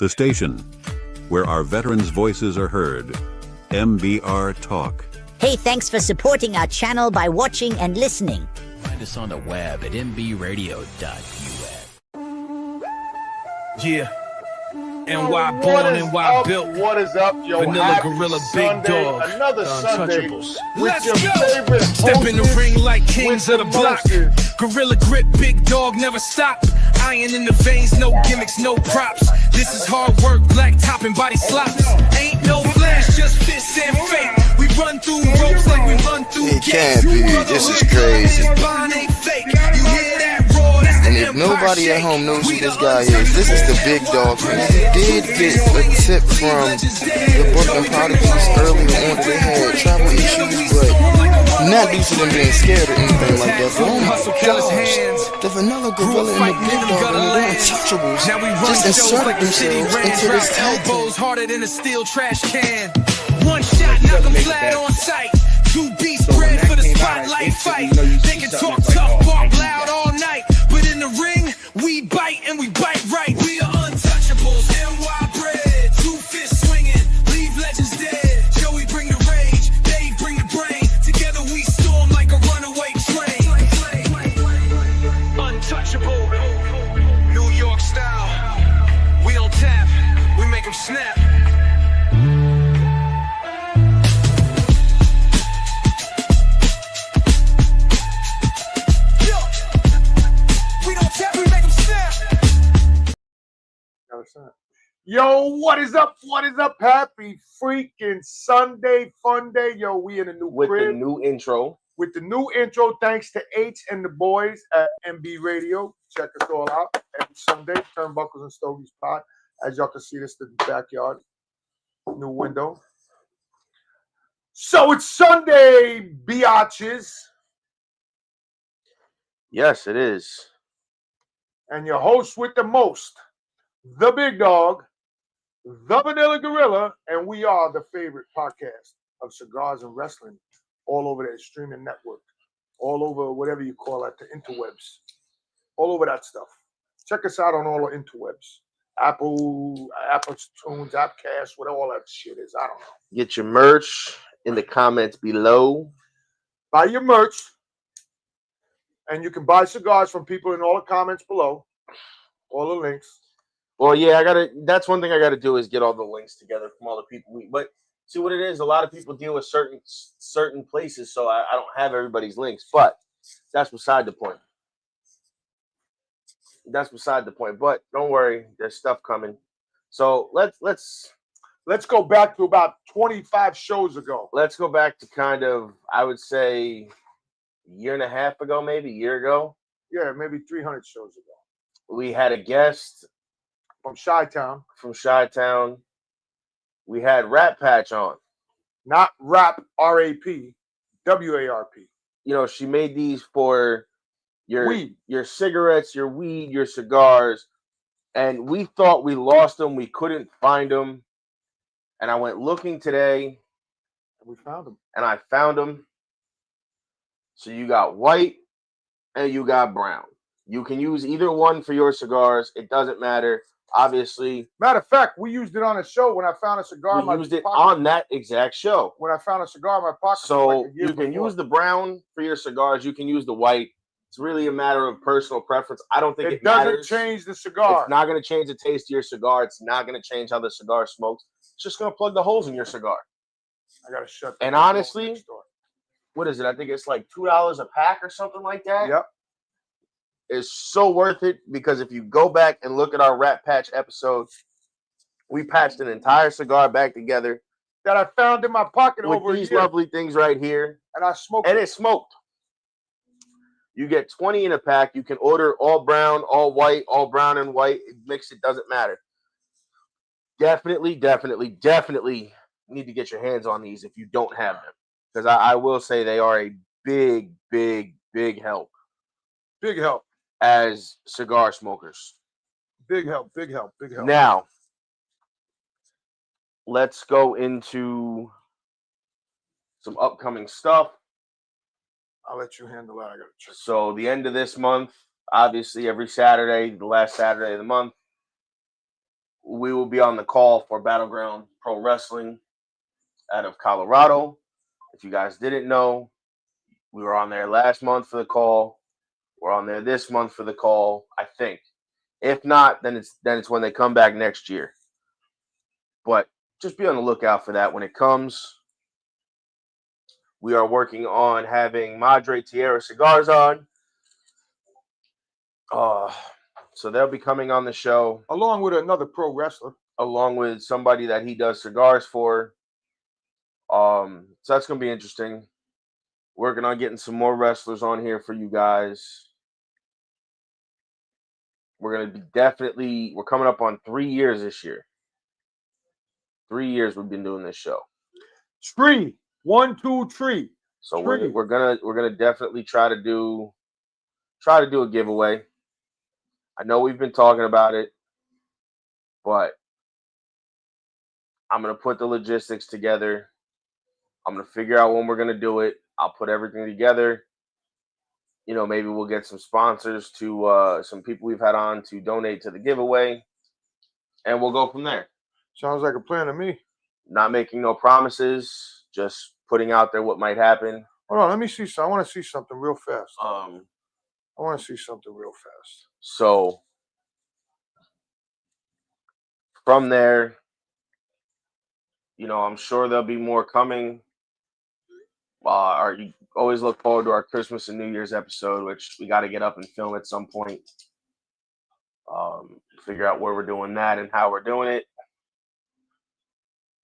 The station where our veterans' voices are heard. MBR Talk. Hey, thanks for supporting our channel by watching and listening. Find us on the web at mbradio.us. Yeah. NY born, NY built. What is up, yo? Vanilla Happy Gorilla, Sunday, Big Dog. Another Sunday Untouchables. with Let's your go. favorite Step in the hostess ring like kings with of the block. mostest. Gorilla grip, big dog, never stop. Iron in the veins, no gimmicks, no props. This is hard work, black top and body slops. Ain't no flash, just fists and fake. We run through ropes like we run through It gates. can't be. This is crazy. Ain't fake. You hear that roar? That's And the if Empire nobody at Shake. home knows who We this the guy is, this is the big dog. And he did get a tip from the Brooklyn Prodigies earlier on that they had travel issues, but not due to them being scared or anything like that. But oh my gosh, the Vanilla Gorilla and the Big Dog and the Untouchables just inserted themselves into this tag team. elbows harder than a steel trash can. One shot, knock 'em flat on sight. Two beats bred for the spotlight fight. They can talk tough, bark loud all night, but in the ring, we bite and we bite right. We are untouchables, NY bred. Two fists swinging, leave legends dead. Joey bring the rage, Dave bring the brain. Together we storm like a runaway train. Untouchable, New York style. We don't tap, we make them snap. Yo, what is up? What is up? Happy freaking Sunday, fun day. Yo, we in a new with crib the new intro. with the new intro. Thanks to H and the boys at MB Radio. Check us all out every Sunday. Turnbuckles and Stogies Pod. As y'all can see, this is the backyard. New window. So it's Sunday, biatches. Yes, it is. And your host with the most, the big dog, the Vanilla Gorilla, and we are the favorite podcast of cigars and wrestling all over that streaming network, all over whatever you call it, the interwebs, all over that stuff. Check us out on all the interwebs. Apple Tunes, Appcast, whatever all that shit is. I don't know. Get your merch in the comments below. Buy your merch, and you can buy cigars from people in all the comments below, all the links. Well, yeah, that's one thing I gotta do is get all the links together from all the people but see what it is, a lot of people deal with certain places, so I don't have everybody's links, but that's beside the point. But don't worry, there's stuff coming. So let's go back to about 25 shows ago. Let's go back to kind of, I would say, a year and a half ago, maybe a year ago. Yeah, maybe 300 shows ago. We had a guest From Chi-Town. We had Rat Patch on. Not rap, R-A-P, W-A-R-P. You know, she made these for Weed. your cigarettes, your weed, your cigars. And we thought we lost them. We couldn't find them. And I went looking today. We found them. And I found them. So you got white and you got brown. You can use either one for your cigars. It doesn't matter. Obviously, matter of fact, we used it on a show when I found a cigar in my pocket. We used it on that exact show. When I found a cigar in my pocket. So like you can use the brown for your cigars. You can use the white. It's really a matter of personal preference. I don't think it doesn't matters. change the cigar. It's not going to change the taste of your cigar. It's not going to change how the cigar smokes. It's just going to plug the holes in your cigar. I got to shut. And honestly, what is it? I think it's like $2 a pack or something like that. Yep. Is so worth it because if you go back and look at our Rat Patch episode, we patched an entire cigar back together that I found in my pocket with over these here. lovely things right here, and I smoked. And it smoked. You get 20 in a pack. You can order all brown, all white, all brown and white. Mix it, doesn't matter. Definitely need to get your hands on these if you don't have them, because I will say they are a big help. Big help. As cigar smokers. Big help. Now, let's go into some upcoming stuff. I'll let you handle that. I got to check. So the end of this month, obviously every Saturday, the last Saturday of the month, we will be on the call for Battleground Pro Wrestling out of Colorado. If you guys didn't know, we were on there last month for the call. We're on there this month for the call, I think. If not, then it's when they come back next year. But just be on the lookout for that when it comes. We are working on having Madre Tierra Cigars on. So they'll be coming on the show. Along with another pro wrestler. Along with somebody that he does cigars for. So that's going to be interesting. Working on getting some more wrestlers on here for you guys. We're going to be we're coming up on 3 years this year. 3 years we've been doing this show. 3, 1, 2, 3. So we're gonna definitely try to do a giveaway. I know we've been talking about it, but I'm gonna put the logistics together. I'm gonna figure out when we're gonna do it. I'll put everything together. You know, maybe we'll get some sponsors to some people we've had on to donate to the giveaway, and we'll go from there. Sounds like a plan to me. Not making no promises, just putting out there what might happen. Hold on, let me see. I want to see something real fast. I want to see something real fast. So from there, you know, I'm sure there'll be more coming. You always look forward to our Christmas and New Year's episode, which we got to get up and film at some point. Figure out where we're doing that and how we're doing it.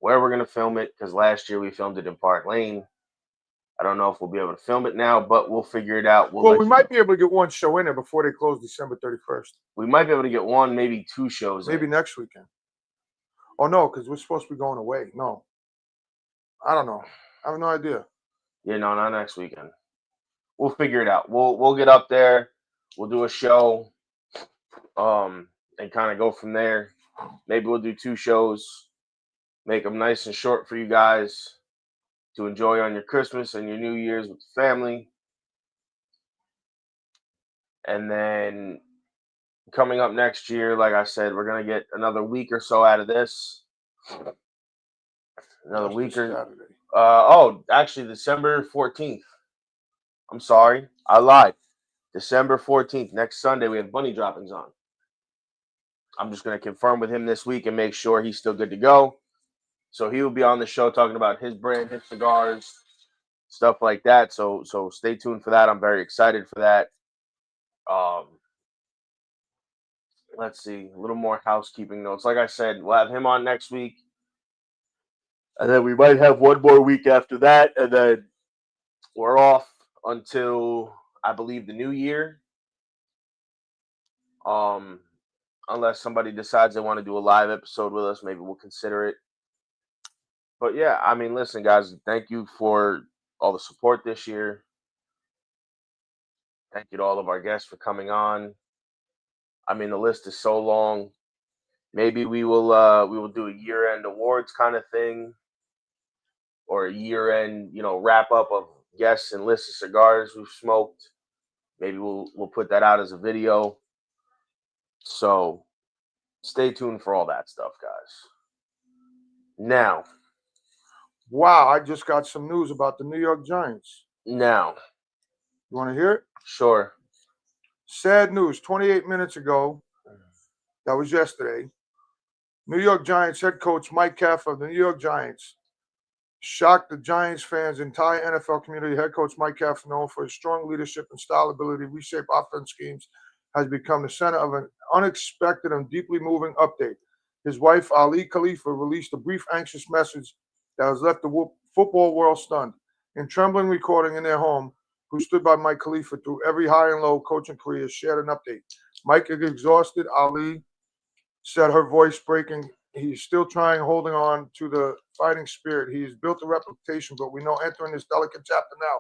Where we're going to film it, because last year we filmed it in Park Lane. I don't know if we'll be able to film it now, but we'll figure it out. Well, we might be able to get one show in there before they close December 31st. We might be able to get one, maybe 2 shows maybe next weekend. Oh, no, because we're supposed to be going away. No. I don't know. I have no idea. Yeah, no, not next weekend. We'll figure it out. We'll get up there. We'll do a show and kind of go from there. Maybe we'll do 2 shows. Make them nice and short for you guys to enjoy on your Christmas and your New Year's with the family. And then coming up next year, like I said, we're going to get another week or so out of this. Another week or actually December 14th. I'm sorry, I lied. December 14th, next Sunday, we have bunny droppings on. I'm just going to confirm with him this week and make sure he's still good to go. So he will be on the show talking about his brand, his cigars, stuff like that. So stay tuned for that. I'm very excited for that. Let's see, a little more housekeeping notes. Like I said, we'll have him on next week. And then we might have one more week after that. And then we're off until, I believe, the new year. Unless somebody decides they want to do a live episode with us, maybe we'll consider it. But yeah, I mean, listen, guys, thank you for all the support this year. Thank you to all of our guests for coming on. I mean, the list is so long. Maybe we will do a year-end awards kind of thing, or a year-end, wrap up of guests and list of cigars we've smoked. Maybe we'll put that out as a video. So stay tuned for all that stuff, guys. Now, wow, I just got some news about the New York Giants. Now, you want to hear it? Sure. Sad news. 28 minutes ago, that was yesterday, New York Giants head coach Mike Kafka of the New York Giants shocked the Giants fans' entire NFL community. Head coach Mike Kafka, known for his strong leadership and style ability to reshape offense schemes, has become the center of an unexpected and deeply moving update. His wife, Ali Khalifa, released a brief, anxious message that has left the football world stunned. In trembling recording in their home, who stood by Mike Khalifa through every high and low coaching career, shared an update. Mike is exhausted. Ali said, her voice breaking. He's still trying, holding on to the fighting spirit. He's built a reputation, but we know entering this delicate chapter now.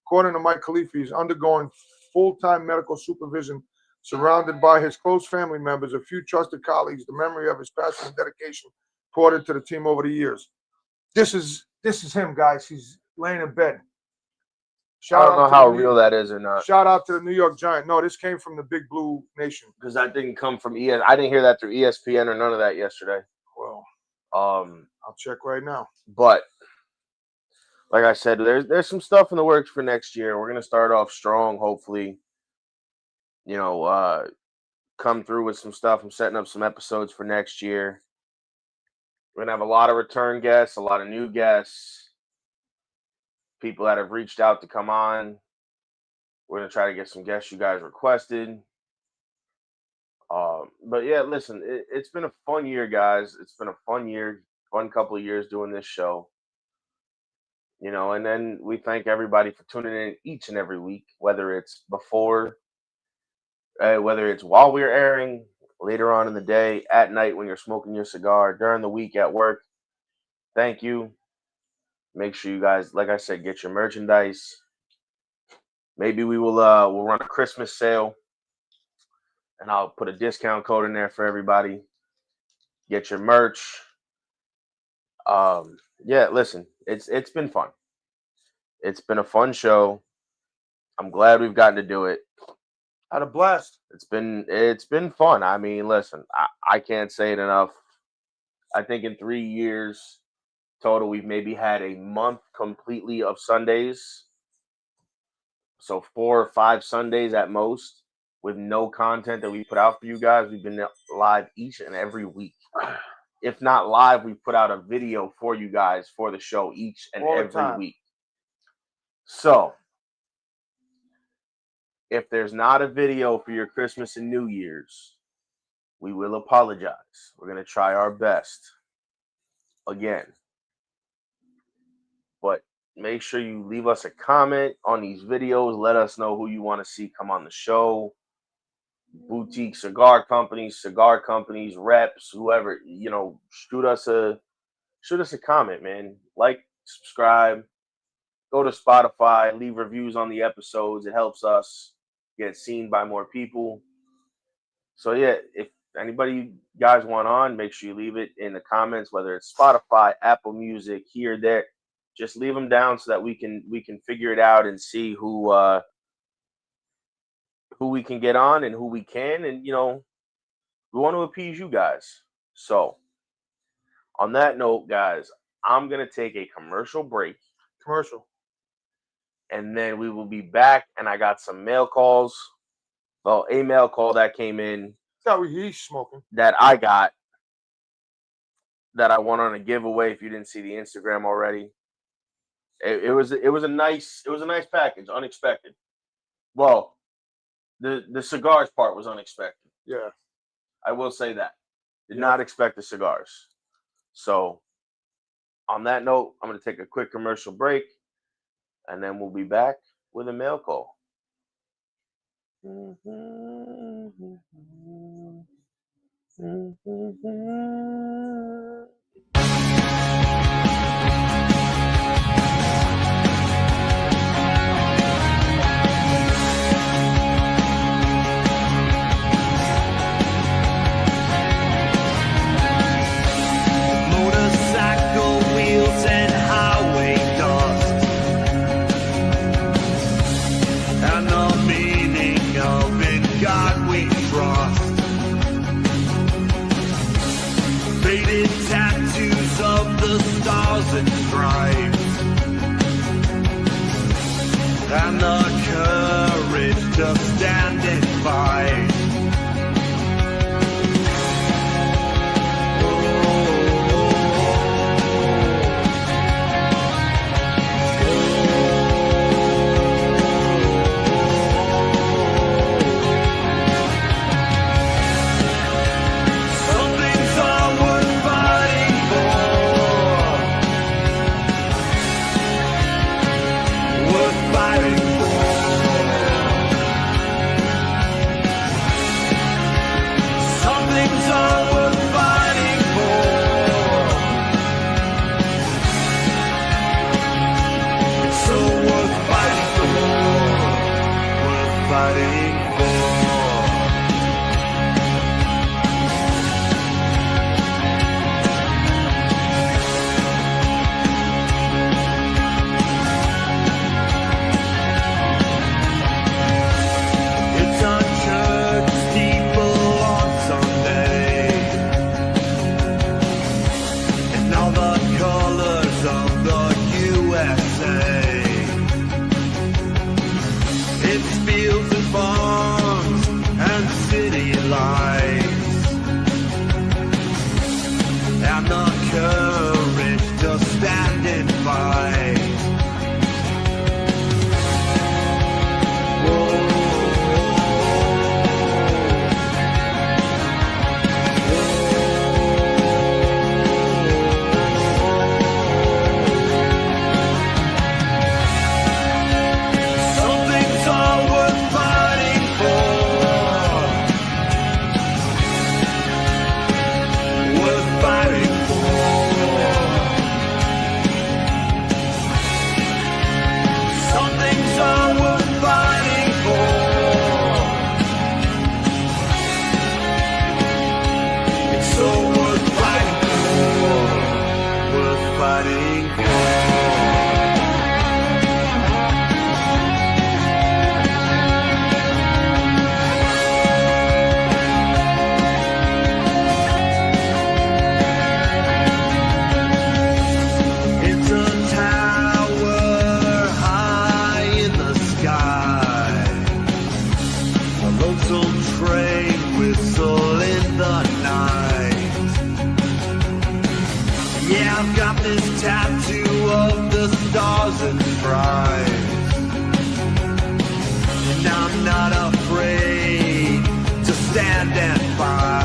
According to Mike Khalifa, he's undergoing full-time medical supervision, surrounded by his close family members, a few trusted colleagues, the memory of his passion and dedication poured into the team over the years. This is him, guys. He's laying in bed, I don't know out to how the real that is or not. Shout out to the New York Giants. No, this came from the Big Blue Nation. Because that didn't come from ES. I didn't hear that through ESPN or none of that yesterday. Well, I'll check right now. But like I said, there's some stuff in the works for next year. We're gonna start off strong, hopefully. You know, come through with some stuff. I'm setting up some episodes for next year. We're gonna have a lot of return guests, a lot of new guests, people that have reached out to come on. We're gonna try to get some guests you guys requested. But yeah, listen, it's been a fun year, guys. It's been a fun year, fun couple of years doing this show. You know, and then we thank everybody for tuning in each and every week, whether it's before, whether it's while we're airing, later on in the day, at night when you're smoking your cigar, during the week at work. Thank you. Make sure you guys, like I said, get your merchandise. Maybe we'll run a Christmas sale, and I'll put a discount code in there for everybody. Get your merch. Yeah, listen, it's been fun. It's been a fun show. I'm glad we've gotten to do it. Had a blast. It's been fun. I mean, listen, I can't say it enough. I think in 3 years total, we've maybe had a month completely of Sundays. So 4 or 5 Sundays at most with no content that we put out for you guys. We've been live each and every week. If not live, we put out a video for you guys for the show each and every week. So if there's not a video for your Christmas and New Year's, we will apologize. We're going to try our best again. But make sure you leave us a comment on these videos. Let us know who you want to see come on the show. Boutique cigar companies, reps, whoever, you know, shoot us a comment, man. Like, subscribe, go to Spotify, leave reviews on the episodes. It helps us get seen by more people. So yeah, if anybody you guys want on, make sure you leave it in the comments, whether it's Spotify, Apple Music, here, there. Just leave them down so that we can figure it out and see who we can get on and who we can. And, you know, we want to appease you guys. So on that note, guys, I'm going to take a commercial break. And then we will be back. And I got some mail calls. Well, a mail call that came in. He's smoking. That I got. That I won on a giveaway. If you didn't see the Instagram already. It was a nice package. Unexpected. Well, the cigars part was unexpected. Yeah. I will say that. Did not expect the cigars. So, on that note, I'm going to take a quick commercial break, and then we'll be back with a mail call. And stripes, and the courage to stand and fight. Yeah, I've got this tattoo of the stars and stripes, and I'm not afraid to stand and fight.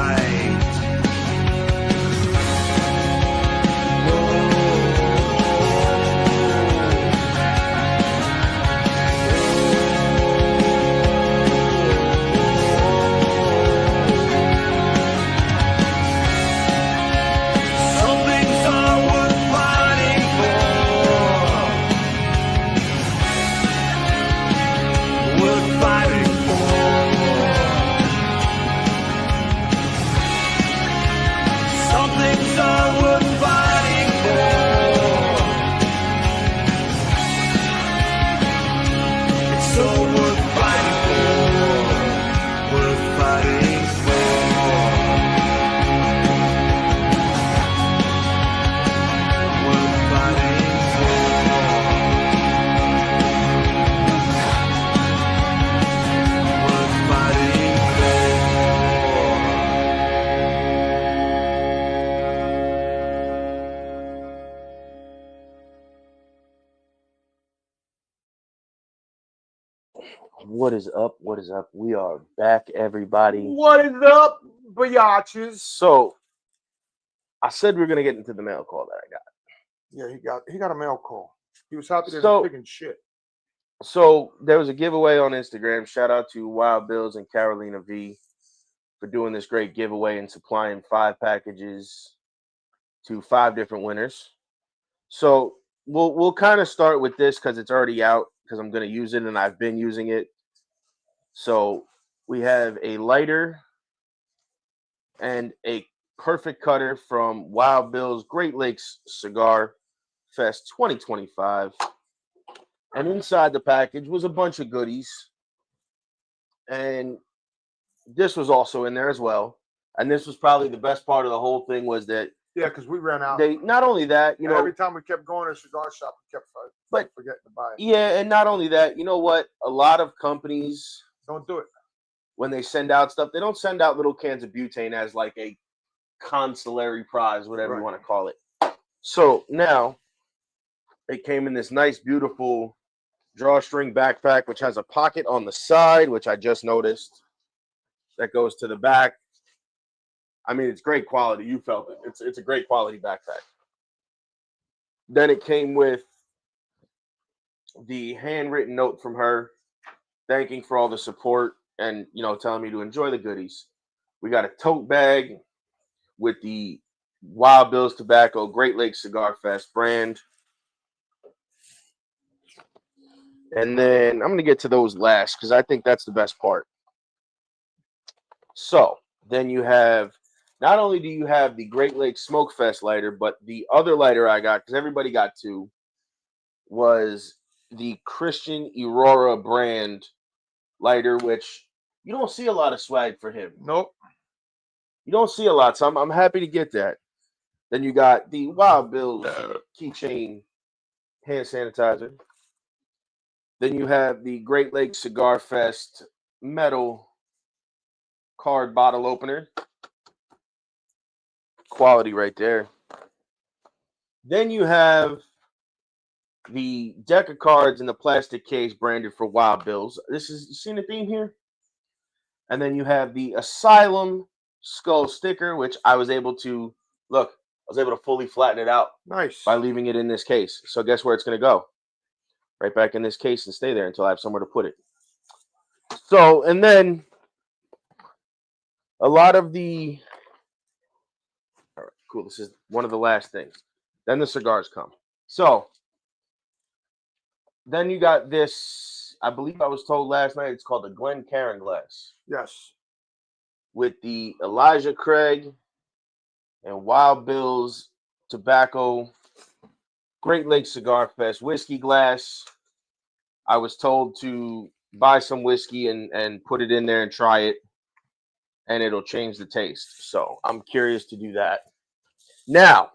What is up? What is up? We are back, everybody. What is up, biatches? So, I said we are gonna get into the mail call that I got. Yeah, he got a mail call. He was happy to So- picking shit. So there was a giveaway on Instagram. Shout out to Wild Bills and Carolina V for doing this great giveaway and supplying 5 packages to 5 different winners. So we'll kind of start with this because it's already out because I'm gonna use it and I've been using it. So we have a lighter and a perfect cutter from Wild Bill's Great Lakes Cigar Fest 2025. And inside the package was a bunch of goodies. And this was also in there as well. And this was probably the best part of the whole thing was that Yeah, because we ran out. they, not only that, you And know, every time we kept going to a cigar shop, we kept forgetting to buy it. yeah, and not only that, you know what? A lot of companies, Don't do it. when they send out stuff, they don't send out little cans of butane as like a consolatory prize, whatever you Right. want to call it. So now it came in this nice, beautiful drawstring backpack, which has a pocket on the side, which I just noticed. That goes to the back. I mean, it's great quality. You felt it. It's a great quality backpack. Then it came with the handwritten note from her, thanking for all the support and, you know, telling me to enjoy the goodies. We got a tote bag with the Wild Bill's Tobacco Great Lakes Cigar Fest brand. And then I'm going to get to those last because I think that's the best part. So then you have, not only do you have the Great Lakes Smoke Fest lighter, but the other lighter I got, because everybody got 2, was the Christian Aurora brand lighter, which you don't see a lot of swag for him. Nope. You don't see a lot, so I'm happy to get that. Then you got the Wild Bill's keychain hand sanitizer. Then you have the Great Lakes Cigar Fest metal card bottle opener. Quality right there. Then you have the deck of cards in the plastic case branded for Wild Bills. This is, you seen the theme here? And then you have the Asylum skull sticker, which I was able to, look, I was able to fully flatten it out Nice. by leaving it in this case. So guess where it's going to go? Right back in this case and stay there until I have somewhere to put it. So, and then a lot of the, all right, cool. This is one of the last things. Then the cigars come. So then you got this, I believe I was told last night, it's called the Glen Cairn glass Yes. with the Elijah Craig and Wild Bill's Tobacco Great Lakes Cigar Fest whiskey glass. I was told to buy some whiskey and put it in there and try it, and it'll change the taste. So I'm curious to do that. Now,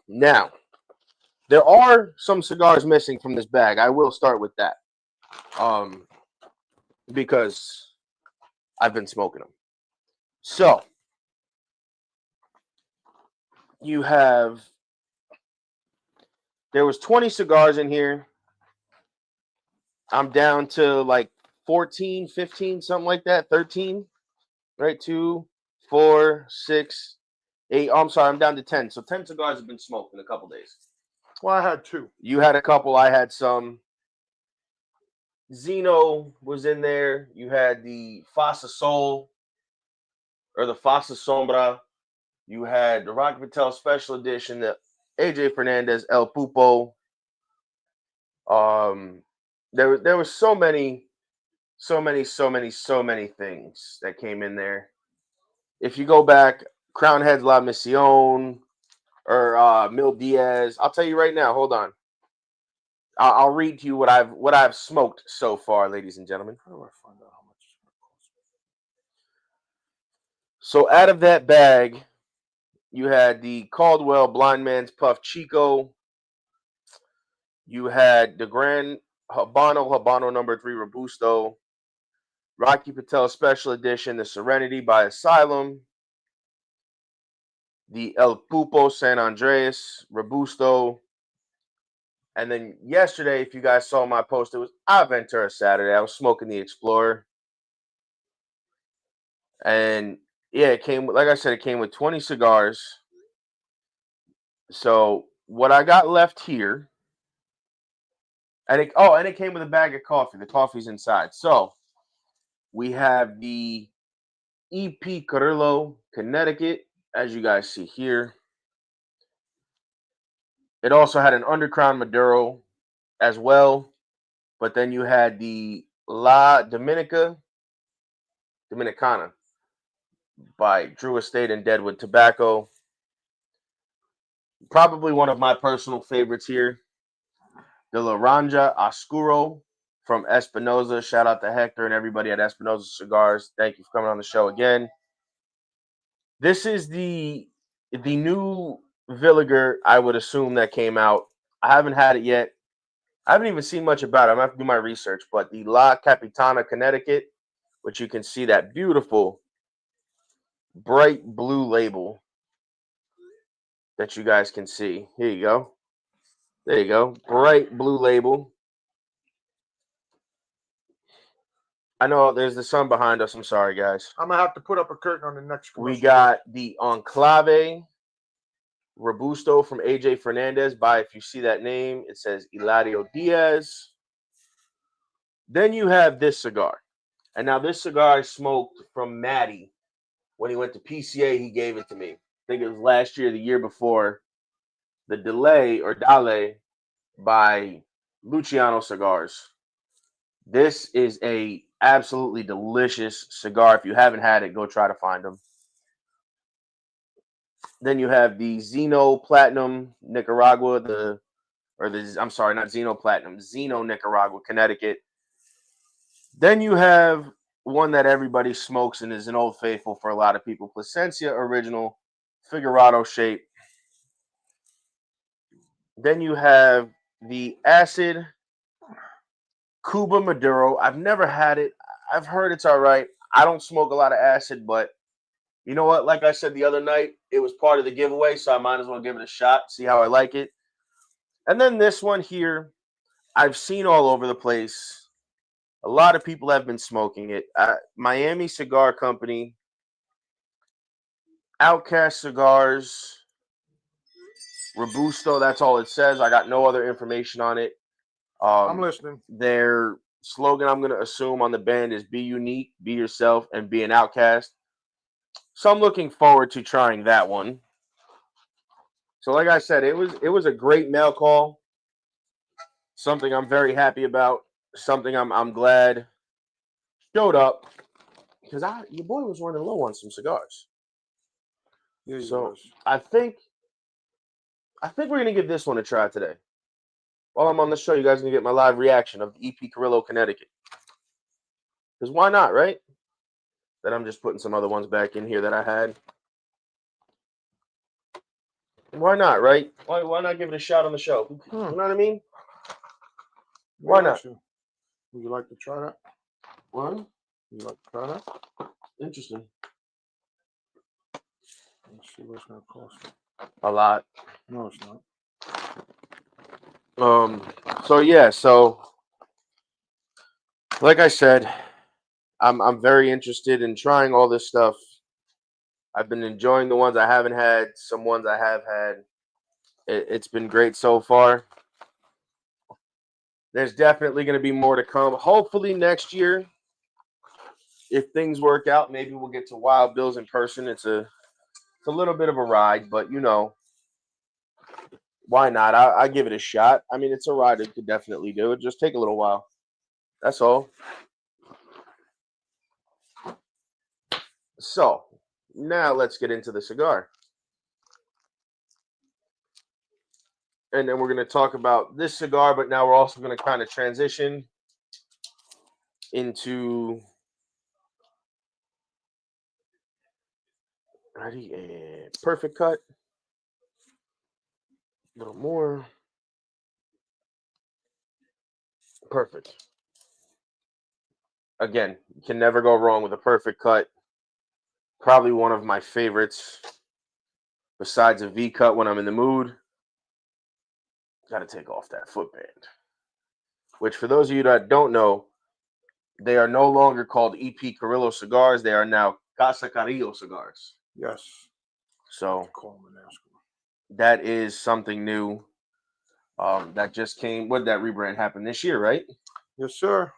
there are some cigars missing from this bag. I will start with that, because I've been smoking them. So you have There was 20 cigars in here. I'm down to like 14, 15, something like that. 13, right? 2, 4, 6, 8. Oh, I'm sorry. I'm down to 10. So 10 cigars have been smoked in a couple days. Well, I had 2. You had a couple. I had some. Zeno was in there. You had the Fossa Sol or the Fossa Sombra. You had the Rocky Patel Special Edition, the AJ Fernandez El Pupo. There was so many things that came in there. If you go back, Crown Heads La Mission or Mil Diaz, I'll tell you right now. Hold on, I'll read to you what I've smoked so far, ladies and gentlemen. How do I find out how much it's going to cost me? So out of that bag, you had the Caldwell Blind Man's Puff Chico. You had the Grand Habano number 3 Robusto. Rocky Patel Special Edition, the Serenity by Asylum. The El Pupo San Andreas Robusto. And then yesterday, if you guys saw my post, it was Aventura Saturday. I was smoking the Explorer. And yeah, it came, like I said, it came with 20 cigars. So what I got left here, and it came with a bag of coffee. The coffee's inside. So we have the EP Carrillo, Connecticut, as you guys see here. It also had an Undercrown Maduro as well. But then you had the La Dominicana by Drew Estate and Deadwood Tobacco. Probably one of my personal favorites here. The Laranja Oscuro from Espinosa. Shout out to Hector and everybody at Espinosa Cigars. Thank you for coming on the show again. This is the new Villiger, I would assume, that came out. I haven't had it yet. I haven't even seen much about it. I'm going to have to do my research. But the La Capitana, Connecticut, which you can see that beautiful bright blue label that you guys can see. Here you go. There you go. Bright blue label. I know there's the sun behind us. I'm sorry, guys. I'm going to have to put up a curtain on the next commercial. We got the Enclave Robusto from AJ Fernandez by, if you see that name, it says Eladio Diaz. Then you have this cigar. And now this cigar I smoked from Matty. When he went to PCA, he gave it to me. I think it was last year, the year before. The Dale by Luciano Cigars. This is a absolutely delicious cigar. If you haven't had it, go try to find them. Then you have the Zeno Platinum Nicaragua, not Zeno Platinum, Zeno Nicaragua, Connecticut. Then you have one that everybody smokes and is an old faithful for a lot of people, Plasencia Original, Figurado shape. Then you have the Acid Cuba Maduro. I've never had it. I've heard it's all right. I don't smoke a lot of acid, but you know what? Like I said the other night, it was part of the giveaway, so I might as well give it a shot, see how I like it. And then this one here, I've seen all over the place. A lot of people have been smoking it. Miami Cigar Company, Outcast Cigars, Robusto, that's all it says. I got no other information on it. I'm listening. Their slogan, I'm going to assume, on the band is be unique, be yourself, and be an outcast. So I'm looking forward to trying that one. So like I said, it was a great mail call. Something I'm very happy about. Something I'm glad showed up. Because your boy was running low on some cigars. Yeah, so I think we're going to give this one a try today. While I'm on the show, you guys are going to get my live reaction of the EP Carrillo, Connecticut. Because why not, right? Then I'm just putting some other ones back in here that I had. Why not, right? Why not give it a shot on the show? You know what I mean? Why not? Would you like to try that? What? Would you like to try that? Interesting. Let's see what it's going to cost. A lot. No, it's not. So yeah, so like I said, I'm very interested in trying all this stuff. I've been enjoying the ones I haven't had, some ones I have had. It's been great so far. There's definitely going to be more to come. Hopefully next year, if things work out, maybe we'll get to Wild Bill's in person. It's a little bit of a ride, but you know, why not? I give it a shot. I mean, it's a ride. It could definitely do it. Just take a little while. That's all. So now let's get into the cigar. And then we're going to talk about this cigar, but now we're also going to kind of transition into a perfect cut. A little more. Perfect. Again, you can never go wrong with a perfect cut. Probably one of my favorites. Besides a V cut when I'm in the mood. Got to take off that footband. Which, for those of you that don't know, they are no longer called EP Carrillo cigars. They are now Casa Carrillo cigars. Yes. So that is something new. That just came. What did that rebrand happen this year, right? Yes, sir.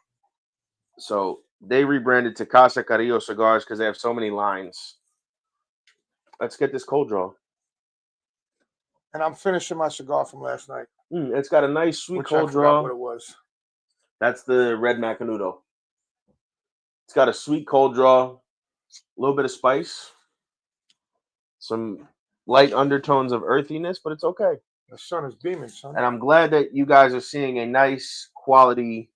So they rebranded to Casa Carrillo cigars because they have so many lines. Let's get this cold draw. And I'm finishing my cigar from last night. It's got a nice sweet Which cold I draw. forgot what it was. That's the red Macanudo. It's got a sweet cold draw, a little bit of spice, some light undertones of earthiness, but it's okay. The sun is beaming, son. And I'm glad that you guys are seeing a nice quality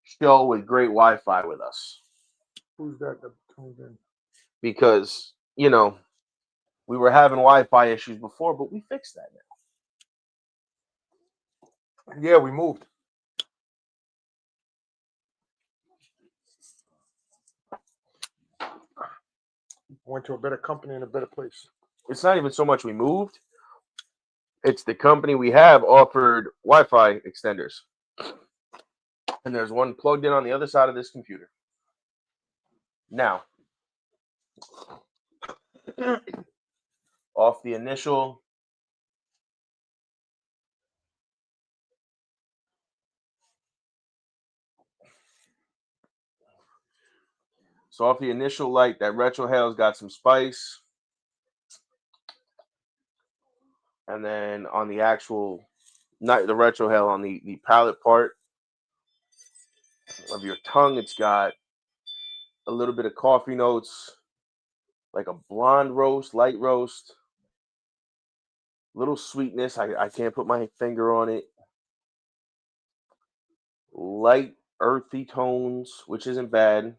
show with great Wi-Fi with us. Who's that tuned in? Because, you know, we were having Wi-Fi issues before, but we fixed that now. Yeah, we moved. Went to a better company in a better place. It's not even so much we moved. It's the company we have offered Wi-Fi extenders. And there's one plugged in on the other side of this computer. Now, off the initial light, that retrohale's got some spice. And then on the actual, not the retrohale, on the palate part of your tongue, it's got a little bit of coffee notes, like a blonde roast, light roast, little sweetness. I can't put my finger on it. Light earthy tones, which isn't bad.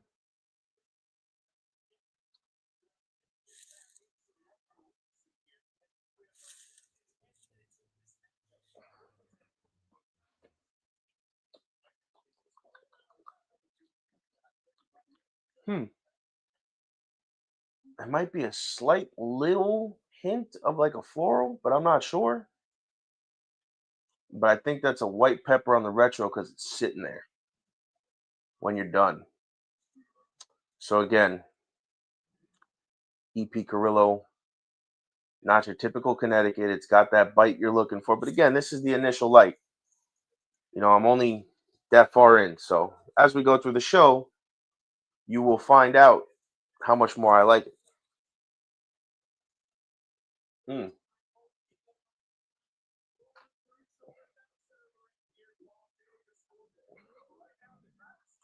There might be a slight little hint of like a floral, but I'm not sure. But I think that's a white pepper on the retro because it's sitting there when you're done. So again, EP Carrillo, not your typical Connecticut. It's got that bite you're looking for. But again, this is the initial light. You know, I'm only that far in. So as we go through the show, you will find out how much more I like it.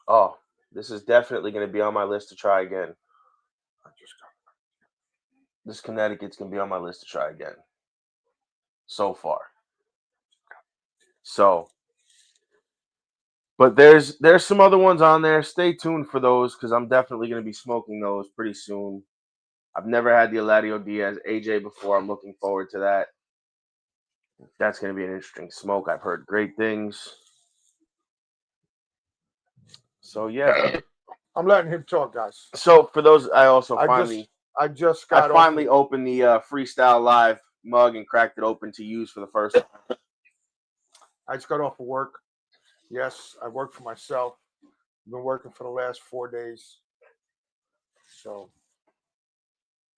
Oh, this is definitely going to be on my list to try again. This Connecticut's going to be on my list to try again. So far. So, but there's some other ones on there. Stay tuned for those because I'm definitely going to be smoking those pretty soon. I've never had the Eladio Diaz AJ before. I'm looking forward to that. That's going to be an interesting smoke. I've heard great things. So, yeah. I'm letting him talk, guys. So, for those, I finally opened the Freestyle Live mug and cracked it open to use for the first time. I just got off of work. Yes, I work for myself. I've been working for the last 4 days. So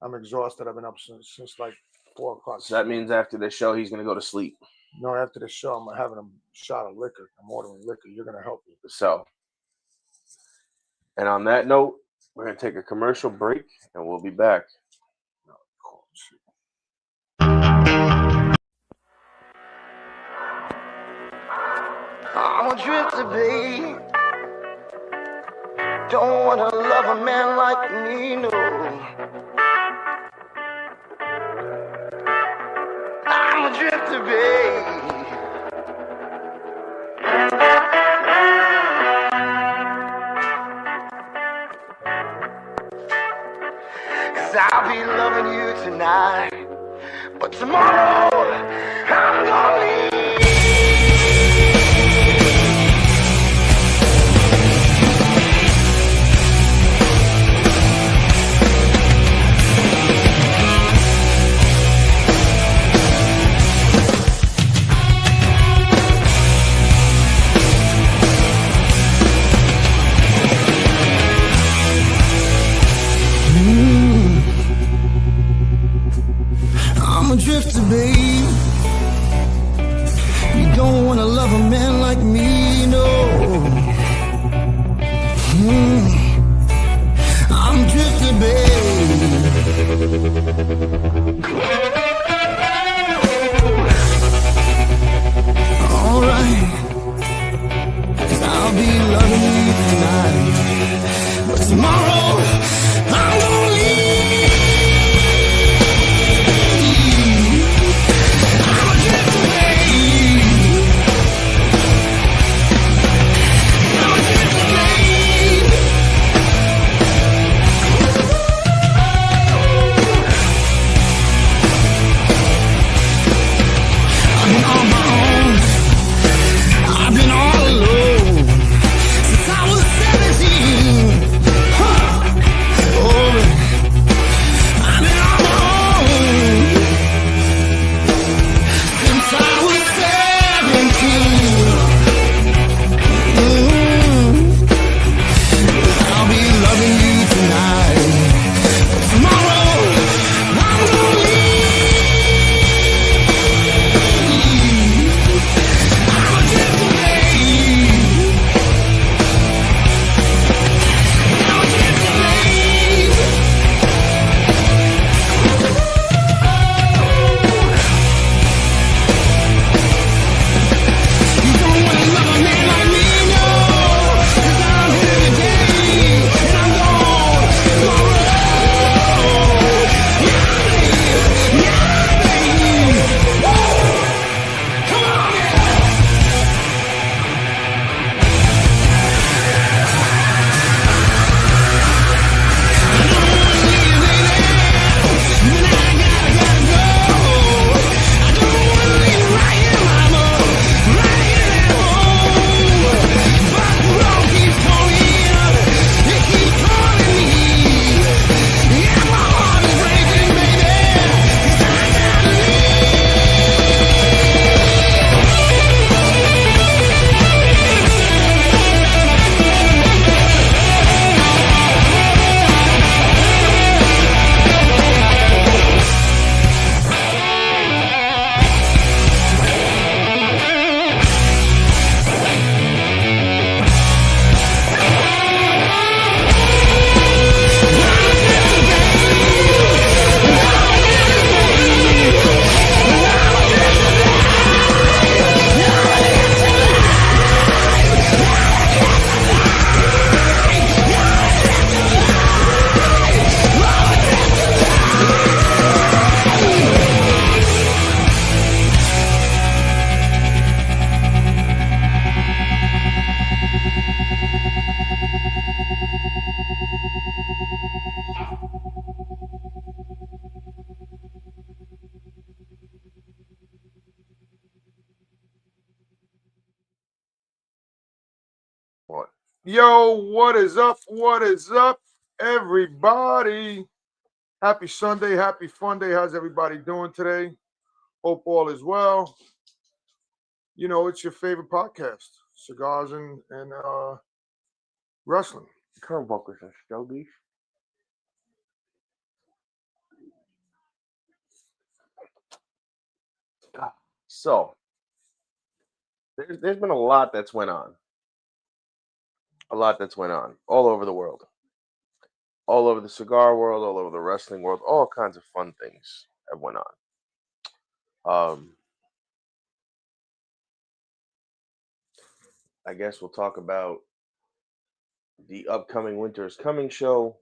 I'm exhausted. I've been up since like 4 o'clock. So that means after the show, he's going to go to sleep. No, after the show, I'm having a shot of liquor. I'm ordering liquor. You're going to help me. So, and on that note, we're going to take a commercial break, and we'll be back. I'm a drifter, babe. Don't wanna love a man like me, no. I'm a drifter, babe. Cause I'll be loving you tonight, but tomorrow I'm gonna leave. I'm a drifter, babe. You don't wanna love a man like me, no. I'm a drifter, babe. Alright, 'cause I'll be loving you tonight, but tomorrow I'm gonna leave. Yo, what is up? What is up, everybody? Happy Sunday, happy fun day. How's everybody doing today? Hope all is well. You know, it's your favorite podcast, Cigars and Wrestling. Turnbuckles and Stogies. So there's been a lot that's went on. A lot that's went on all over the world. All over the cigar world, all over the wrestling world, all kinds of fun things have went on. I guess we'll talk about the upcoming Winter is Coming show,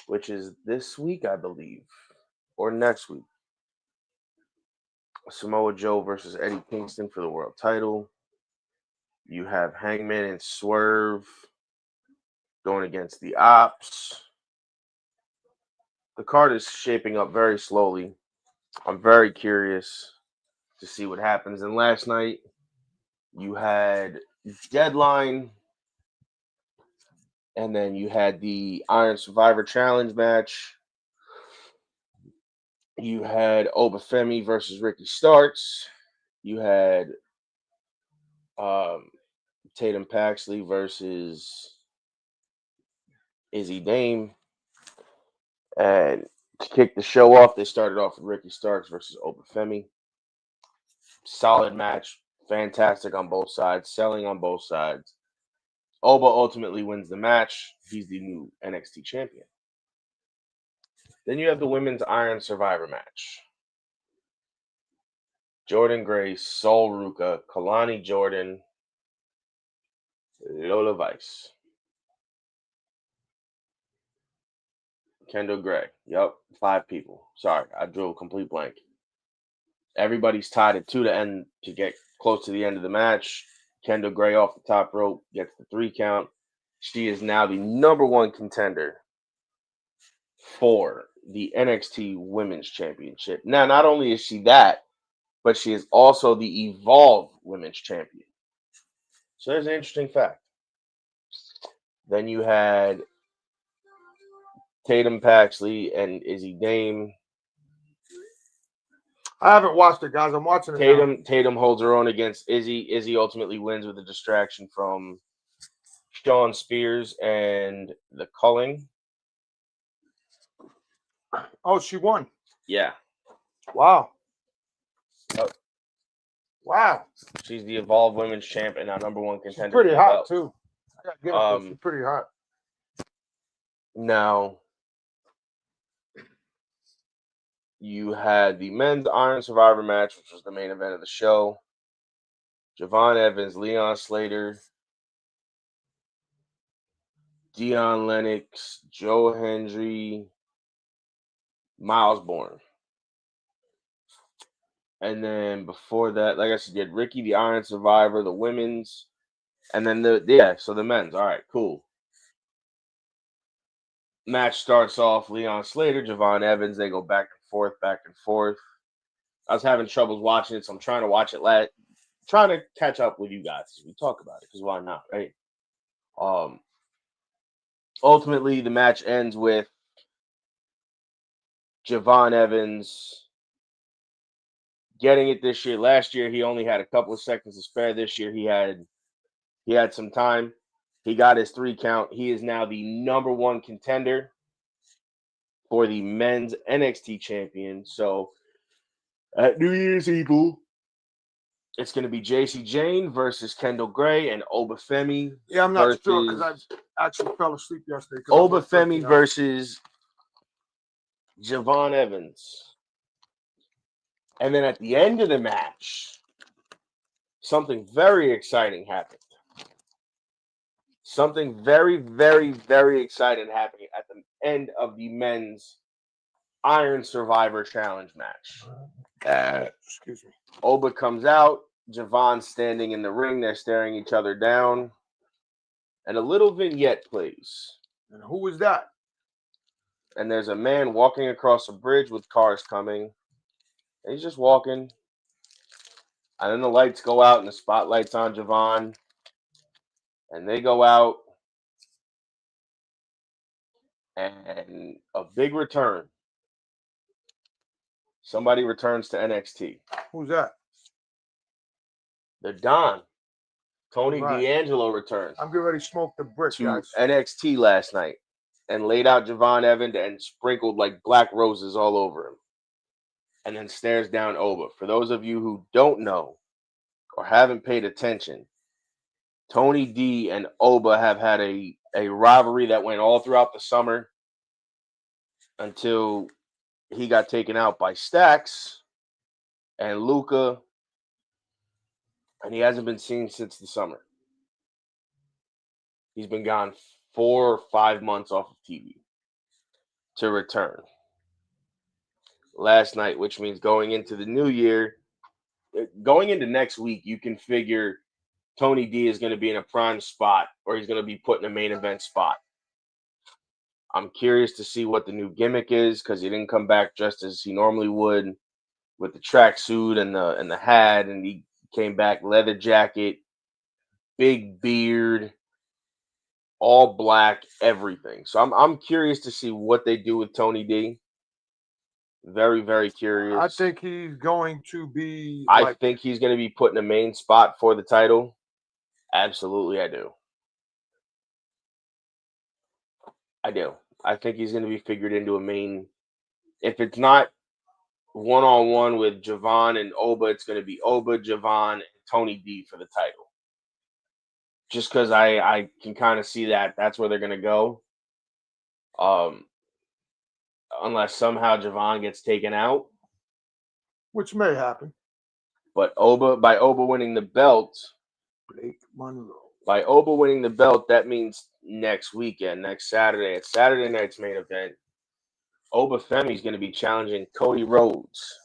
which is this week, I believe, or next week. Samoa Joe versus Eddie Kingston for the world title. You have Hangman and Swerve going against the Ops. The card is shaping up very slowly. I'm very curious to see what happens. And last night, you had Deadline, and then you had the Iron Survivor Challenge match. You had Obafemi versus Ricky Starks. You had Tatum Paxley versus Izzy Dame. And to kick the show off, they started off with Ricky Starks versus Obafemi. Solid match. Fantastic on both sides. Selling on both sides. Oba ultimately wins the match. He's the new NXT champion. Then you have the women's Iron Survivor match. Jordan Grace, Sol Ruka, Kalani Jordan, Lola Vice. Kendall Gray. Yep, 5 people. Sorry, I drew a complete blank. Everybody's tied at 2 to end to get close to the end of the match. Kendall Gray off the top rope gets the 3 count. She is now the number 1 contender for the NXT Women's Championship. Now, not only is she that, but she is also the Evolve Women's Champion. So there's an interesting fact. Then you had Tatum Paxley and Izzy Dame. I haven't watched it, guys. I'm watching it now. Tatum holds her own against Izzy. Izzy ultimately wins with a distraction from Sean Spears and the Culling. Oh, she won. Yeah. Wow. Yep. Wow. She's the Evolve Women's Champ and our number 1 contender. She's pretty hot, too. I gotta get it, she's pretty hot. Now, you had the men's Iron Survivor match, which was the main event of the show. Javon Evans, Leon Slater, Dion Lennox, Joe Hendry, Miles Bourne. And then before that, like I said, you had Ricky, the Iron Survivor, the women's, and then the men's. All right, cool. Match starts off Leon Slater, Javon Evans. They go back and forth. I was having troubles watching it, so I'm trying to watch it trying to catch up with you guys as we talk about it, because why not, right? Ultimately, the match ends with Javon Evans getting it this year. Last year, he only had a couple of seconds to spare. This year, he had some time. He got his 3 count. He is now the number 1 contender for the men's NXT champion. So at New Year's Evil, it's going to be JC Jane versus Kendall Gray and Obafemi. Yeah, I'm not sure because I actually fell asleep yesterday. Obafemi versus Javon Evans. And then at the end of the match, something very exciting happened. Something very, very, very exciting happening at the end of the men's Iron Survivor Challenge match. Excuse me. Oba comes out. Javon's standing in the ring. They're staring each other down. And a little vignette plays. And who was that? And there's a man walking across a bridge with cars coming. And he's just walking. And then the lights go out and the spotlight's on Javon. And they go out. And a big return. Somebody returns to NXT. Who's that? The Don, Tony Right. D'Angelo returns I'm getting ready to smoke the brick, to guys. NXT last night and laid out Javon Evans and sprinkled like black roses all over him. And then stares down Oba. For those of you who don't know or haven't paid attention, Tony D and Oba have had a rivalry that went all throughout the summer until he got taken out by Stax and Luca, and he hasn't been seen since the summer. He's been gone 4 or 5 months off of TV to return last night, which means going into the new year, going into next week, you can figure Tony D is going to be in a prime spot or he's going to be put in a main event spot. I'm curious to see what the new gimmick is because he didn't come back just as he normally would with the tracksuit and the hat, and he came back leather jacket, big beard, all black, everything. So I'm curious to see what they do with Tony D. Very, very curious. I think he's going to be. I think he's going to be put in a main spot for the title. Absolutely, I do. I think he's going to be figured into a main. If it's not one-on-one with Javon and Oba, it's going to be Oba, Javon, and Tony D for the title. Just because I can kind of see that's where they're going to go. Unless somehow Javon gets taken out. Which may happen. But by Oba winning the belt, Blake Monroe. By Oba winning the belt, that means next weekend, next Saturday, at Saturday night's main event, Oba Femi is going to be challenging Cody Rhodes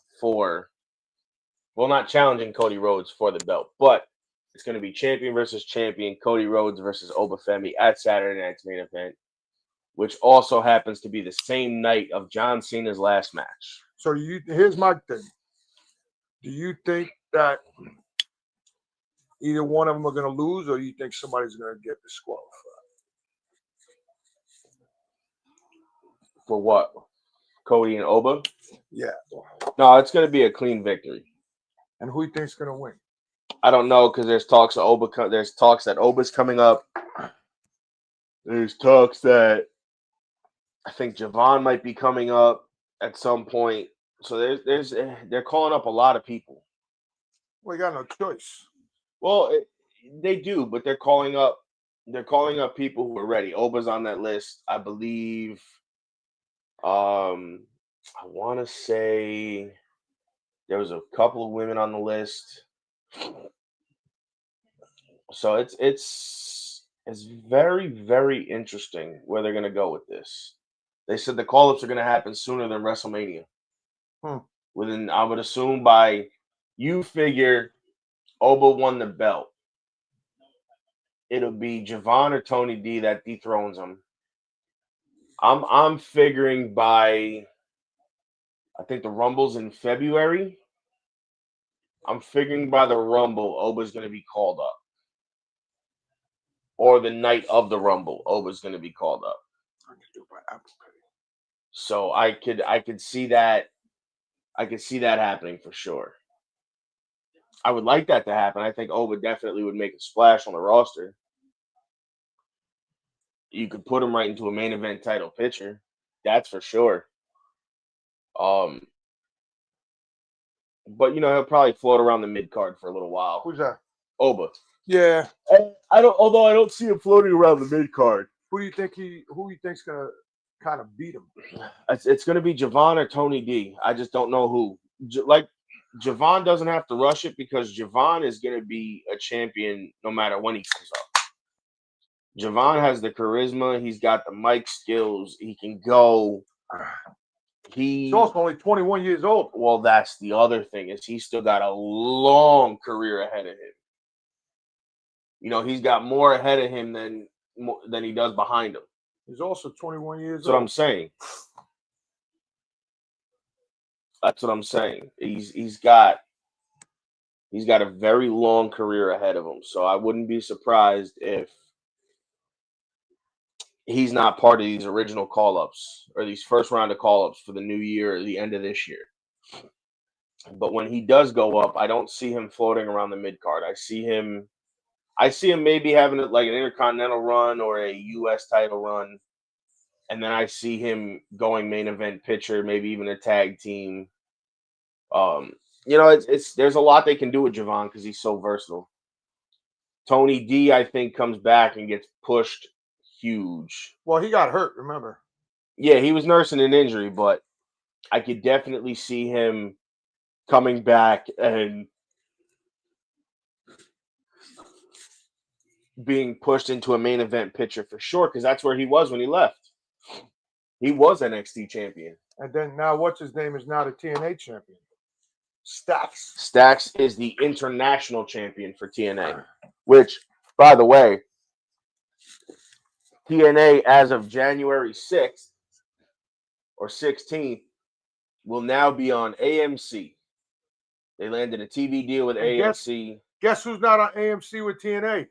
not challenging Cody Rhodes for the belt, but it's going to be champion versus champion, Cody Rhodes versus Oba Femi at Saturday night's main event, which also happens to be the same night of John Cena's last match. So here's my thing. Do you think that either one of them are going to lose, or do you think somebody's going to get disqualified? For what? Cody and Oba? Yeah. No, it's going to be a clean victory. And who do you think's going to win? I don't know because there's talks of Oba. There's talks that Oba's coming up. There's talks that I think Javon might be coming up at some point. So they're calling up a lot of people. Well, you got no choice. Well, they do, but they're calling up people who are ready. Oba's on that list, I believe. I want to say there was a couple of women on the list. So it's very, very interesting where they're going to go with this. They said the call-ups are going to happen sooner than WrestleMania. Within, I would assume you figure Oba won the belt. It'll be Javon or Tony D that dethrones him. I'm figuring I think the Rumble's in February. I'm figuring by the Rumble, Oba's going to be called up. Or the night of the Rumble, Oba's going to be called up. So I could see that. I could see that happening for sure. I would like that to happen. I think Oba definitely would make a splash on the roster. You could put him right into a main event title picture. That's for sure. But he'll probably float around the mid card for a little while. Who's that? Oba. Yeah. Although I don't see him floating around the mid card. Who do you think's gonna kind of beat him? It's gonna be Javon or Tony D. I just don't know who. Javon doesn't have to rush it because Javon is gonna be a champion no matter when he comes up. Javon has the charisma. He's got the mic skills. He can go. He's also only 21 years old. Well, that's the other thing is he's still got a long career ahead of him. He's got more ahead of him than he does behind him. He's also 21 years old. That's what I'm saying. That's what I'm saying. He's got a very long career ahead of him. So I wouldn't be surprised if he's not part of these original call-ups or these first round of call-ups for the new year or the end of this year. But when he does go up, I don't see him floating around the mid card. I see him maybe having like an Intercontinental run or a U.S. title run, and then I see him going main event pitcher, maybe even a tag team. It's there's a lot they can do with Javon because he's so versatile. Tony D, I think, comes back and gets pushed huge. Well, he got hurt, remember? Yeah, he was nursing an injury, but I could definitely see him coming back and being pushed into a main event pitcher for sure, because that's where he was when he left. He was NXT champion. And then now what's his name is now the TNA champion. Stacks. Stacks is the international champion for TNA, which, by the way, TNA as of January 6th or 16th will now be on AMC. They landed a TV deal with AMC. Guess who's not on AMC with TNA?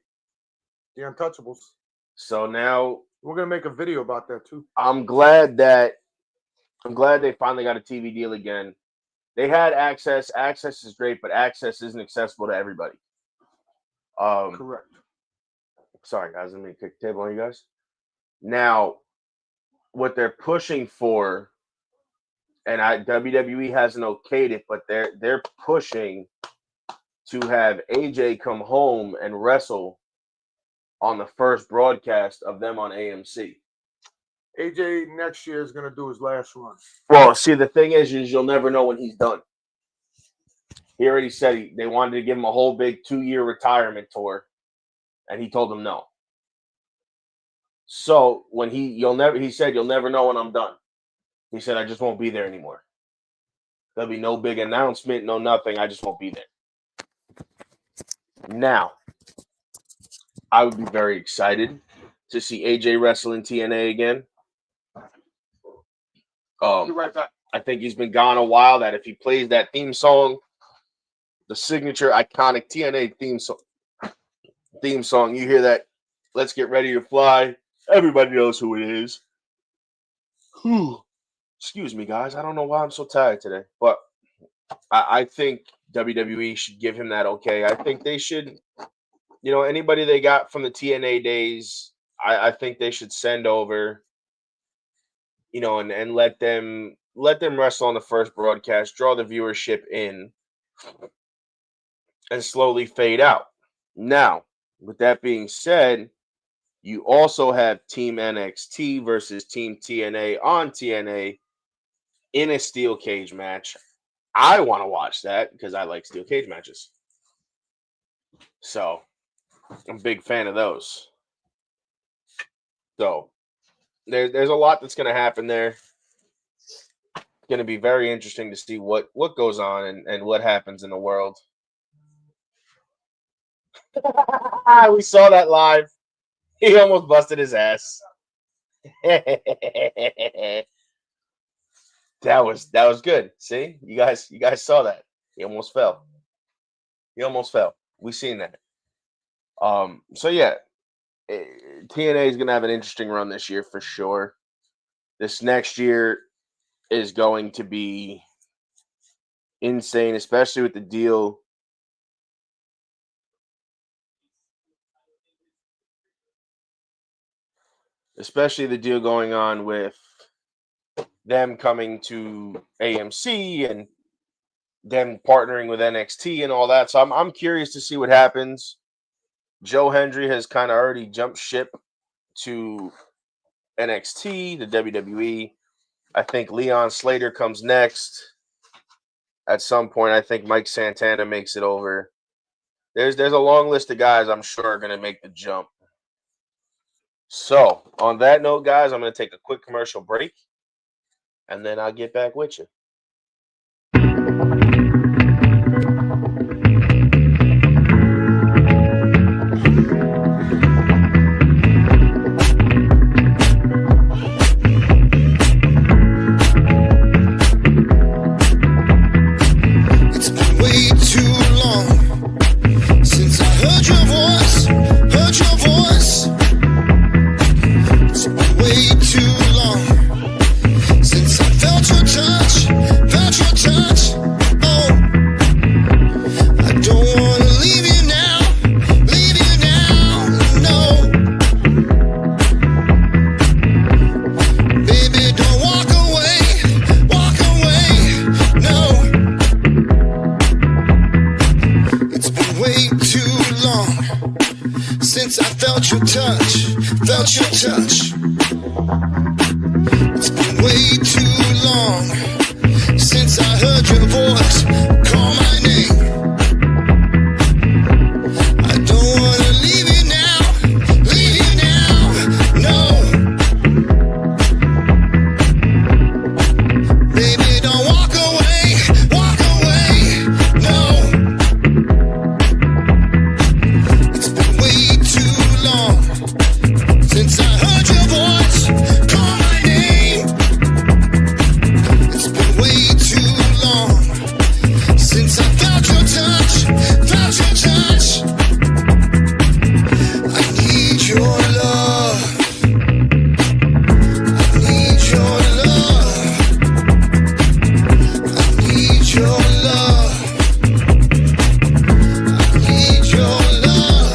The Untouchables. So now we're gonna make a video about that too. I'm glad they finally got a TV deal again. They had access. Access is great, but access isn't accessible to everybody. Correct. Sorry, guys. Let me kick the table on you guys. Now, what they're pushing for, and WWE hasn't okayed it, but they're pushing to have AJ come home and wrestle on the first broadcast of them on AMC. AJ next year is going to do his last run. Well, see, the thing is you'll never know when he's done. He already said they wanted to give him a whole big 2-year retirement tour, and he told them no. So when he said you'll never know when I'm done. He said I just won't be there anymore. There'll be no big announcement, no nothing. I just won't be there. Now, I would be very excited to see AJ wrestle in TNA again. Be right back. I think he's been gone a while. That if he plays that theme song, the signature iconic TNA theme song, you hear that, "Let's Get Ready to Fly." Everybody knows who it is. Whew. Excuse me, guys. I don't know why I'm so tired today, but I think WWE should give him that okay. I think they should, anybody they got from the TNA days, I think they should send over, and let them wrestle on the first broadcast, draw the viewership in, and slowly fade out. Now, with that being said, you also have Team NXT versus Team TNA on TNA in a steel cage match. I want to watch that because I like steel cage matches. So, I'm a big fan of those. So, there's a lot that's going to happen there. It's going to be very interesting to see what goes on and what happens in the world. We saw that live. He almost busted his ass. That was good. See, you guys saw that. He almost fell. We seen that. So yeah, TNA is gonna have an interesting run this year for sure. This next year is going to be insane, especially with the deal. Especially the deal going on with them coming to AMC and them partnering with NXT and all that. So I'm curious to see what happens. Joe Hendry has kind of already jumped ship to NXT, the WWE. I think Leon Slater comes next. At some point, I think Mike Santana makes it over. There's a long list of guys I'm sure are going to make the jump. So, on that note, guys, I'm going to take a quick commercial break, and then I'll get back with you. It's been way too long since I heard your voice. Way too long since I felt your touch. way too long since I felt your touch, felt your touch. It's been way too long since I heard your voice call my name. I don't wanna leave you now, no. Baby, don't walk away, no. It's been way too long since I heard your voice call my name. It's been way too long since I felt your touch, I need your love, I need your love, I need your love, I need your love,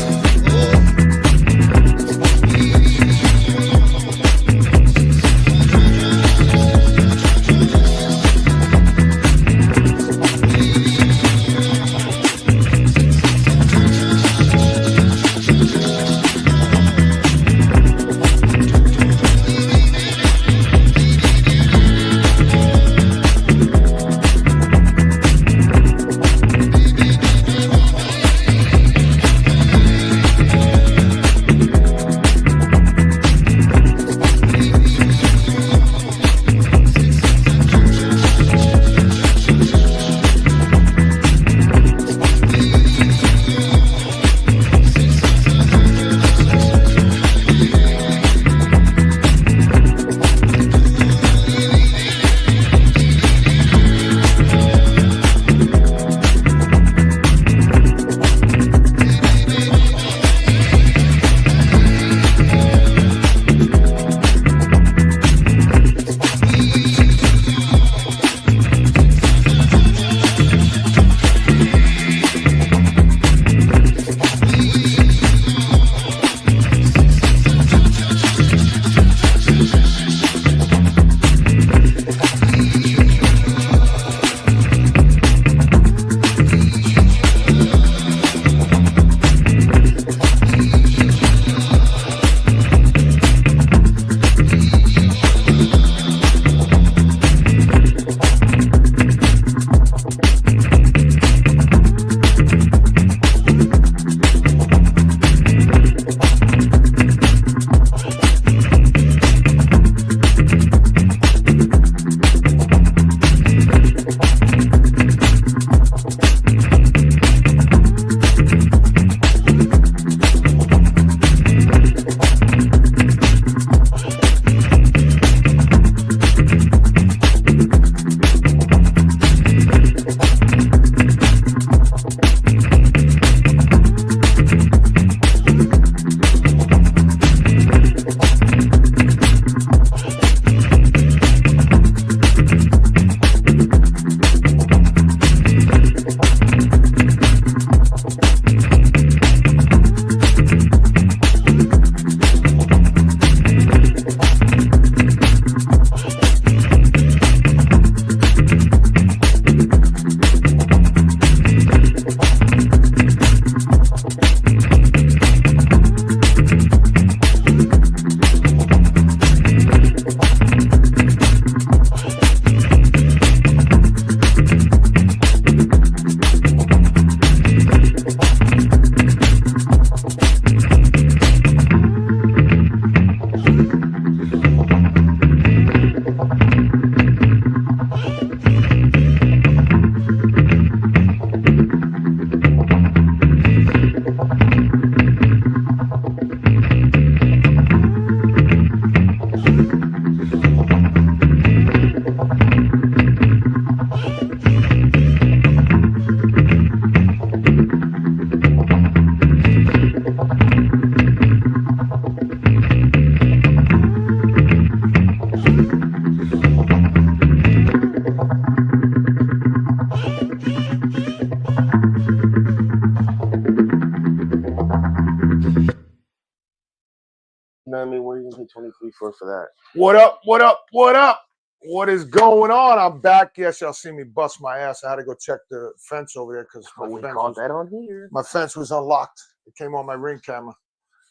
know what I mean? What are you gonna pay $23 for that? What up? What up? What up? What is going on? I'm back. Yes, y'all see me bust my ass. I had to go check the fence over there because we caught that on here. My fence was unlocked. It came on my Ring camera,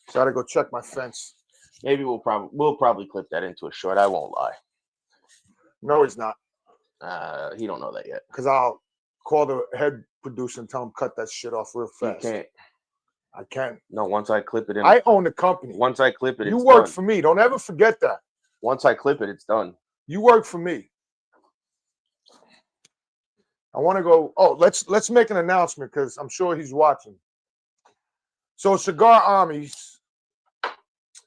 so I had to go check my fence. Maybe we'll probably clip that into a short. I won't lie. No, he's not. He don't know that yet. Because I'll call the head producer and tell him cut that shit off real fast. You can't. I can't. No, once I clip it in. I own the company. Once I clip it, you it's work done. for me. Don't ever forget that. Once I clip it, it's done. You work for me. I want to go. Oh, let's make an announcement because I'm sure he's watching. So Cigar Armies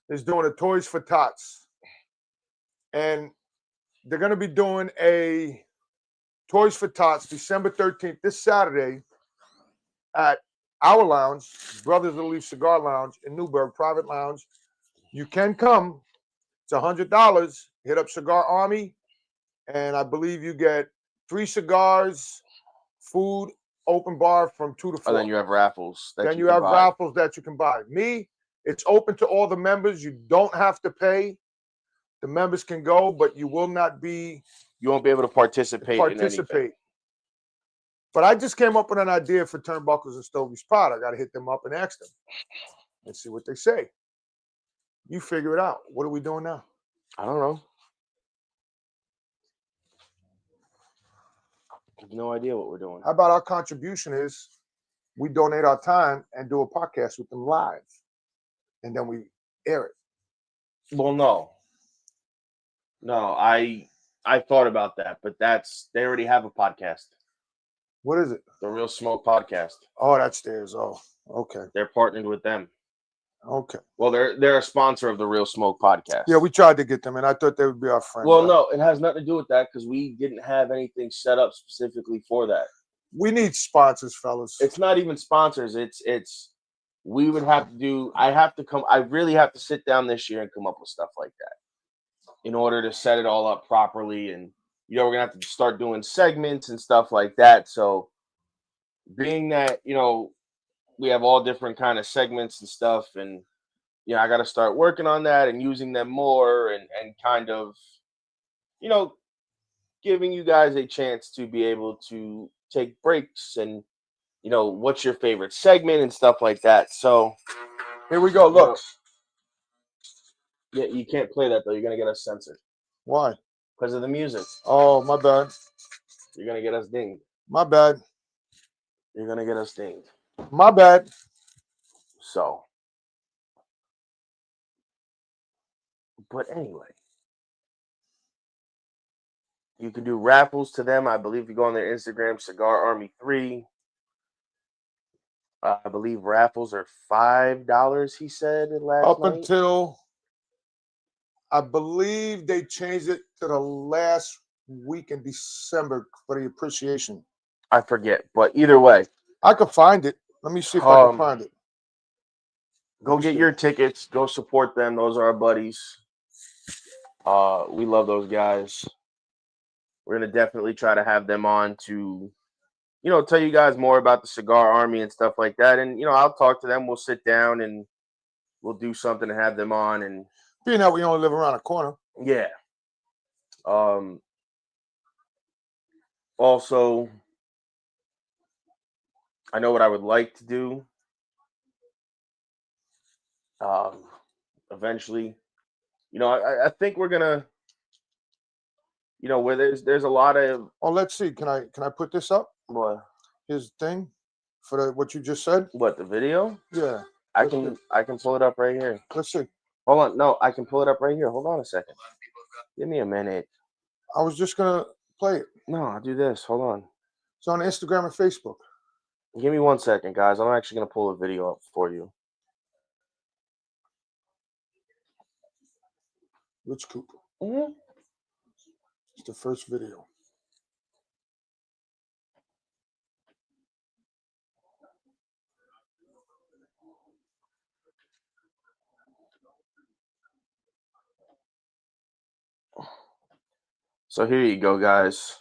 is doing a Toys for Tots. And they're going to be doing a Toys for Tots December 13th, this Saturday, at our lounge, Brothers of the Leaf Cigar Lounge in Newburgh, private lounge. You can come. It's $100. Hit up Cigar Army. And I believe you get 3 cigars, food, open bar from 2 to 4. And then you have raffles. Then you have raffles that you can buy. Me, it's open to all the members. You don't have to pay. The members can go, but you will not be. You won't be able to participate. In anything. But I just came up with an idea for Turnbuckles and Stogies Pod. I got to hit them up and ask them and see what they say. You figure it out. What are we doing now? I don't know. I have no idea what we're doing. How about our contribution is we donate our time and do a podcast with them live, and then we air it. Well, no, I thought about that, but they already have a podcast. What is it? The Real Smoke Podcast. Oh, that's theirs. Oh, okay. They're partnered with them. Okay. Well, they're a sponsor of the Real Smoke Podcast. Yeah, we tried to get them, and I thought they would be our friends. Well, no, it has nothing to do with that because we didn't have anything set up specifically for that. We need sponsors, fellas. It's not even sponsors. It's we would have to do. I really have to sit down this year and come up with stuff like that in order to set it all up properly. And we're gonna have to start doing segments and stuff like that. So, being that we have all different kind of segments and stuff, and I got to start working on that and using them more, and kind of giving you guys a chance to be able to take breaks and what's your favorite segment and stuff like that. So here we go. Look, yeah, you can't play that though. You're gonna get us censored. Why? Because of the music. Oh, my bad. You're gonna get us dinged. My bad. You're gonna get us dinged. My bad. So, but anyway, you can do raffles to them. I believe you go on their Instagram, Cigar Army 3. I believe raffles are $5. He said last night. Until I believe they changed it to the last week in December for the appreciation. I forget, but either way, I could find it. Let me see if I can find it. Go get your tickets. Go support them. Those are our buddies. We love those guys. We're gonna definitely try to have them on to, tell you guys more about the Cigar Army and stuff like that. And I'll talk to them. We'll sit down and we'll do something to have them on. And being that we only live around a corner. Yeah. Also, I know what I would like to do. Eventually, I think we're gonna, where there's a lot of. Oh, let's see. Can I put this up? What? His thing for what you just said. What, the video? Yeah. I can pull it up right here. Let's see. Hold on. No, I can pull it up right here. Hold on a second. Give me a minute. I was just gonna play it. No, I'll do this. Hold on. It's on Instagram and Facebook. Give me 1 second, guys. I'm actually gonna pull a video up for you. Rich Cooper. Mm-hmm. It's the first video. So here you go, guys.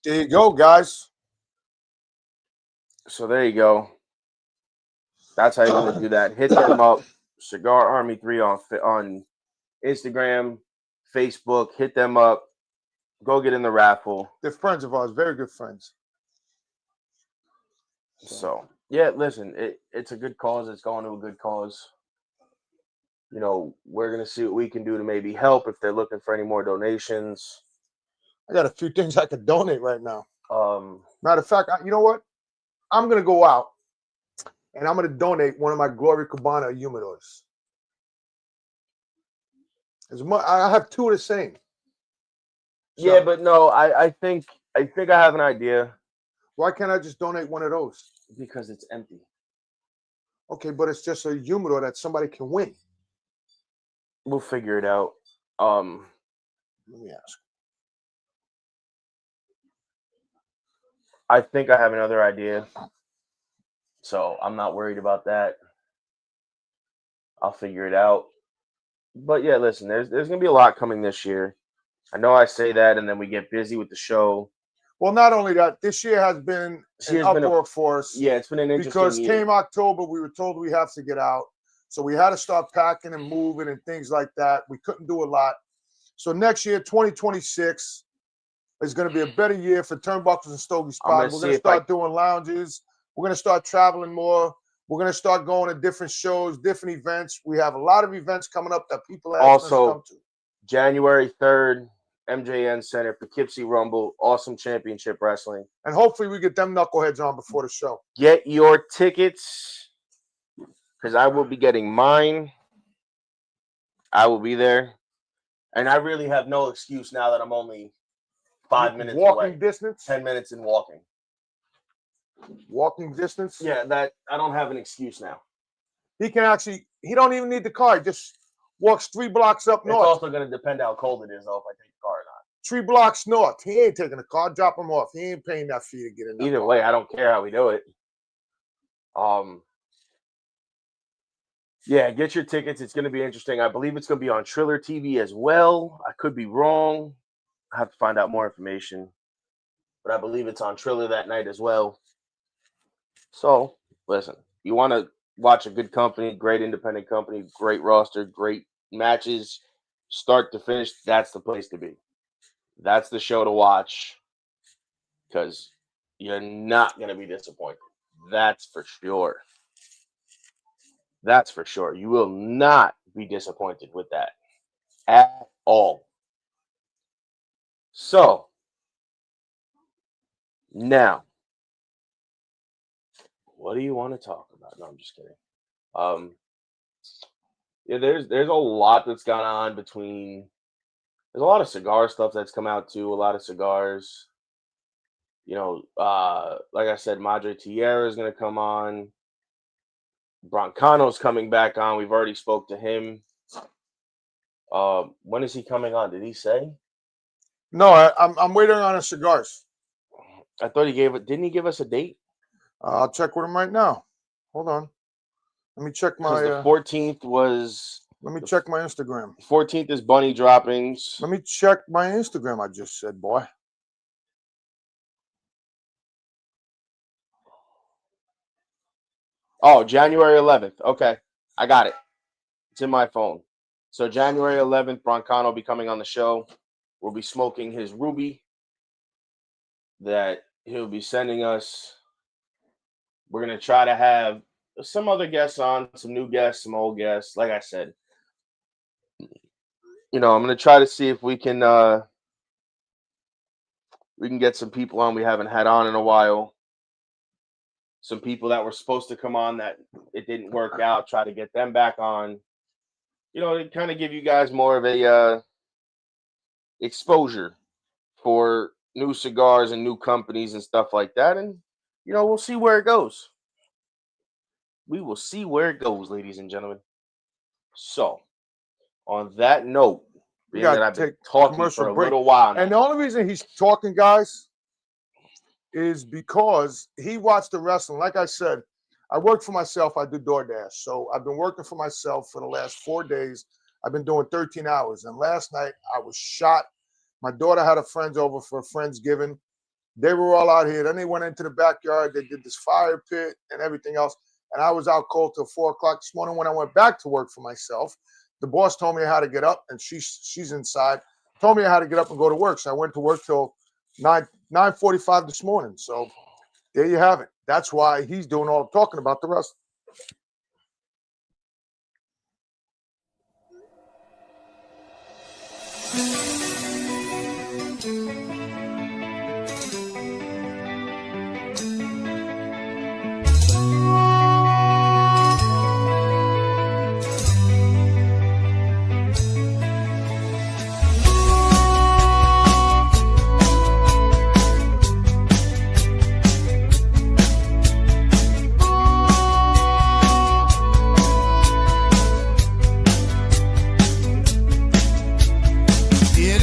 There you go, guys. So there you go. That's how you want to do that. Hit them up. Cigar Army 3 on Instagram, Facebook. Hit them up. Go get in the raffle. They're friends of ours, very good friends. So yeah, listen, it's a good cause. It's going to a good cause. You know, we're gonna see what we can do to maybe help if they're looking for any more donations. I got a few things I could donate right now. Matter of fact, you know what? I'm gonna go out and I'm gonna donate one of my Gloria Cabana humidors. I have two of the same. So, yeah, but no, I think I have an idea. Why can't I just donate one of those? Because it's empty. Okay, but it's just a humidor that somebody can win. We'll figure it out. Let me ask. I think I have another idea. So I'm not worried about that. I'll figure it out. But yeah, listen, there's gonna be a lot coming this year. I know I say that, and then we get busy with the show. Well, not only that, this year has been an upwork for us. Yeah, it's been an interesting because year. Came October, we were told we have to get out. So we had to start packing and moving and things like that. We couldn't do a lot. So next year, 2026, is going to be a better year for Turnbuckles and Stogiespodcast. We're going to start doing lounges. We're going to start traveling more. We're going to start going to different shows, different events. We have a lot of events coming up that people ask us to come to. January 3rd, MJN Center, Poughkeepsie Rumble, awesome championship wrestling. And hopefully we get them knuckleheads on before the show. Get your tickets, because I will be getting mine. I will be there. And I really have no excuse now that I'm only 5 minutes walking away. Distance? 10 minutes in walking. Walking distance? Yeah, that I don't have an excuse now. He don't even need the car. He just walks 3 blocks up north. It's also going to depend how cold it is, though, if I take the car or not. 3 blocks north. He ain't taking the car. Drop him off. He ain't paying that fee to get in. Either way, I don't care how we do it. Yeah, get your tickets. It's going to be interesting. I believe it's going to be on Triller TV as well. I could be wrong. I have to find out more information. But I believe it's on Triller that night as well. So, listen, you want to watch a good company, great independent company, great roster, great matches, start to finish, that's the place to be. That's the show to watch because you're not going to be disappointed. That's for sure. That's for sure. You will not be disappointed with that at all. So, now, what do you want to talk about? No, I'm just kidding. Yeah, there's a lot that's gone on between. There's a lot of cigar stuff that's come out too. A lot of cigars. You know, like I said, Madre Tierra is going to come on. Broncano's coming back on. We've already spoke to him. When is he coming on? Did he say? No, I'm waiting on his cigars. I thought he gave it. Didn't he give us a date? I'll check with him right now. Hold on. Let me check my. The 14th was. Let me check my Instagram. 14th is Bunny droppings. Let me check my Instagram. I just said, boy. Oh, January 11th. Okay, I got it. It's in my phone. So January 11th, Broncano will be coming on the show. We'll be smoking his Ruby that he'll be sending us. We're going to try to have some other guests on, some new guests, some old guests. Like I said, I'm going to try to see if we can get some people on we haven't had on in a while. Some people that were supposed to come on that it didn't work out, try to get them back on. To kind of give you guys more of a exposure for new cigars and new companies and stuff like that. And, we'll see where it goes. We will see where it goes, ladies and gentlemen. So, on that note, being that I've been talking for a little while now. And the only reason he's talking, guys, is because he watched the wrestling. Like I said, I work for myself. I do DoorDash. So I've been working for myself for the last 4 days. I've been doing 13 hours. And last night I was shot. My daughter had her friends over for a Friendsgiving. They were all out here. Then they went into the backyard. They did this fire pit and everything else. And I was out cold till 4 o'clock this morning. When I went back to work for myself, the boss told me how to get up, and she's inside. Told me how to get up and go to work. So I went to work till 9:45 this morning. So there you have it. That's why he's doing all the talking about the rest. It